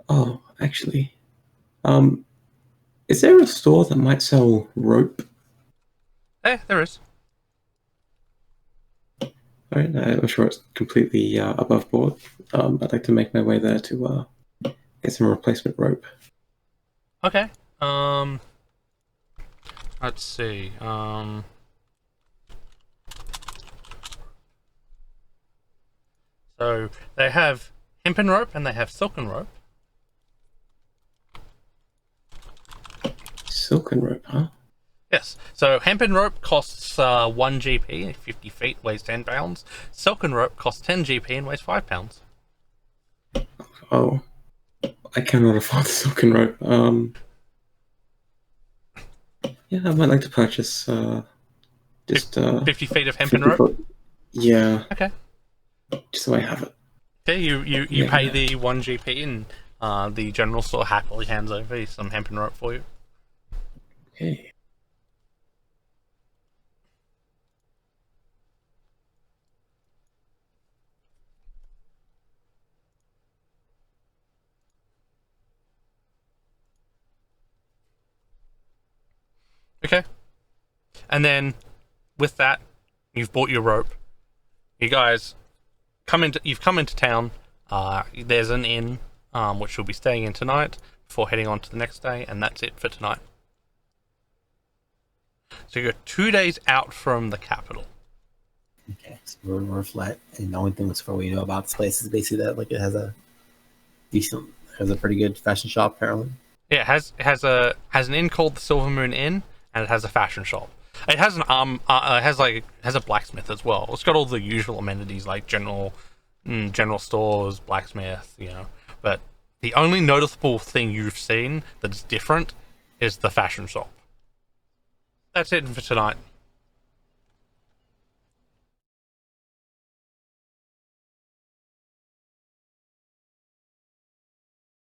Speaker 4: Oh, actually, is there a store that might sell rope?
Speaker 1: There is.
Speaker 4: All right, I'm sure it's completely above board. I'd like to make my way there to get some replacement rope.
Speaker 1: Okay. Let's see. So they have hempen rope and they have silken rope.
Speaker 4: Silken rope, huh?
Speaker 1: Yes. So hempen rope costs 1 GP, 50 feet, weighs 10 pounds. Silken rope costs 10 GP and weighs 5 pounds.
Speaker 4: Oh, I cannot afford the silken rope. Yeah, I might like to purchase just
Speaker 1: 50 feet of
Speaker 4: 50
Speaker 1: hempen rope?
Speaker 4: foot. Yeah,
Speaker 1: Okay.
Speaker 4: just so I have it.
Speaker 1: Okay, you
Speaker 4: Yeah.
Speaker 1: pay the 1 GP and the general store happily hands over some hempen rope for you.
Speaker 4: Okay.
Speaker 1: Okay. And then with that, you've bought your rope. You guys you've come into town. There's an inn which you'll be staying in tonight before heading on to the next day, and that's it for tonight. So you're 2 days out from the capital.
Speaker 3: Okay, so we're flat, and the only thing that's what we know about this place is basically that like it has a pretty good fashion shop apparently.
Speaker 1: Yeah, it has an inn called the Silver Moon Inn, and it has a fashion shop. It has has a blacksmith as well. It's got all the usual amenities like general stores, blacksmith, But the only noticeable thing you've seen that is different is the fashion shop. That's it for tonight.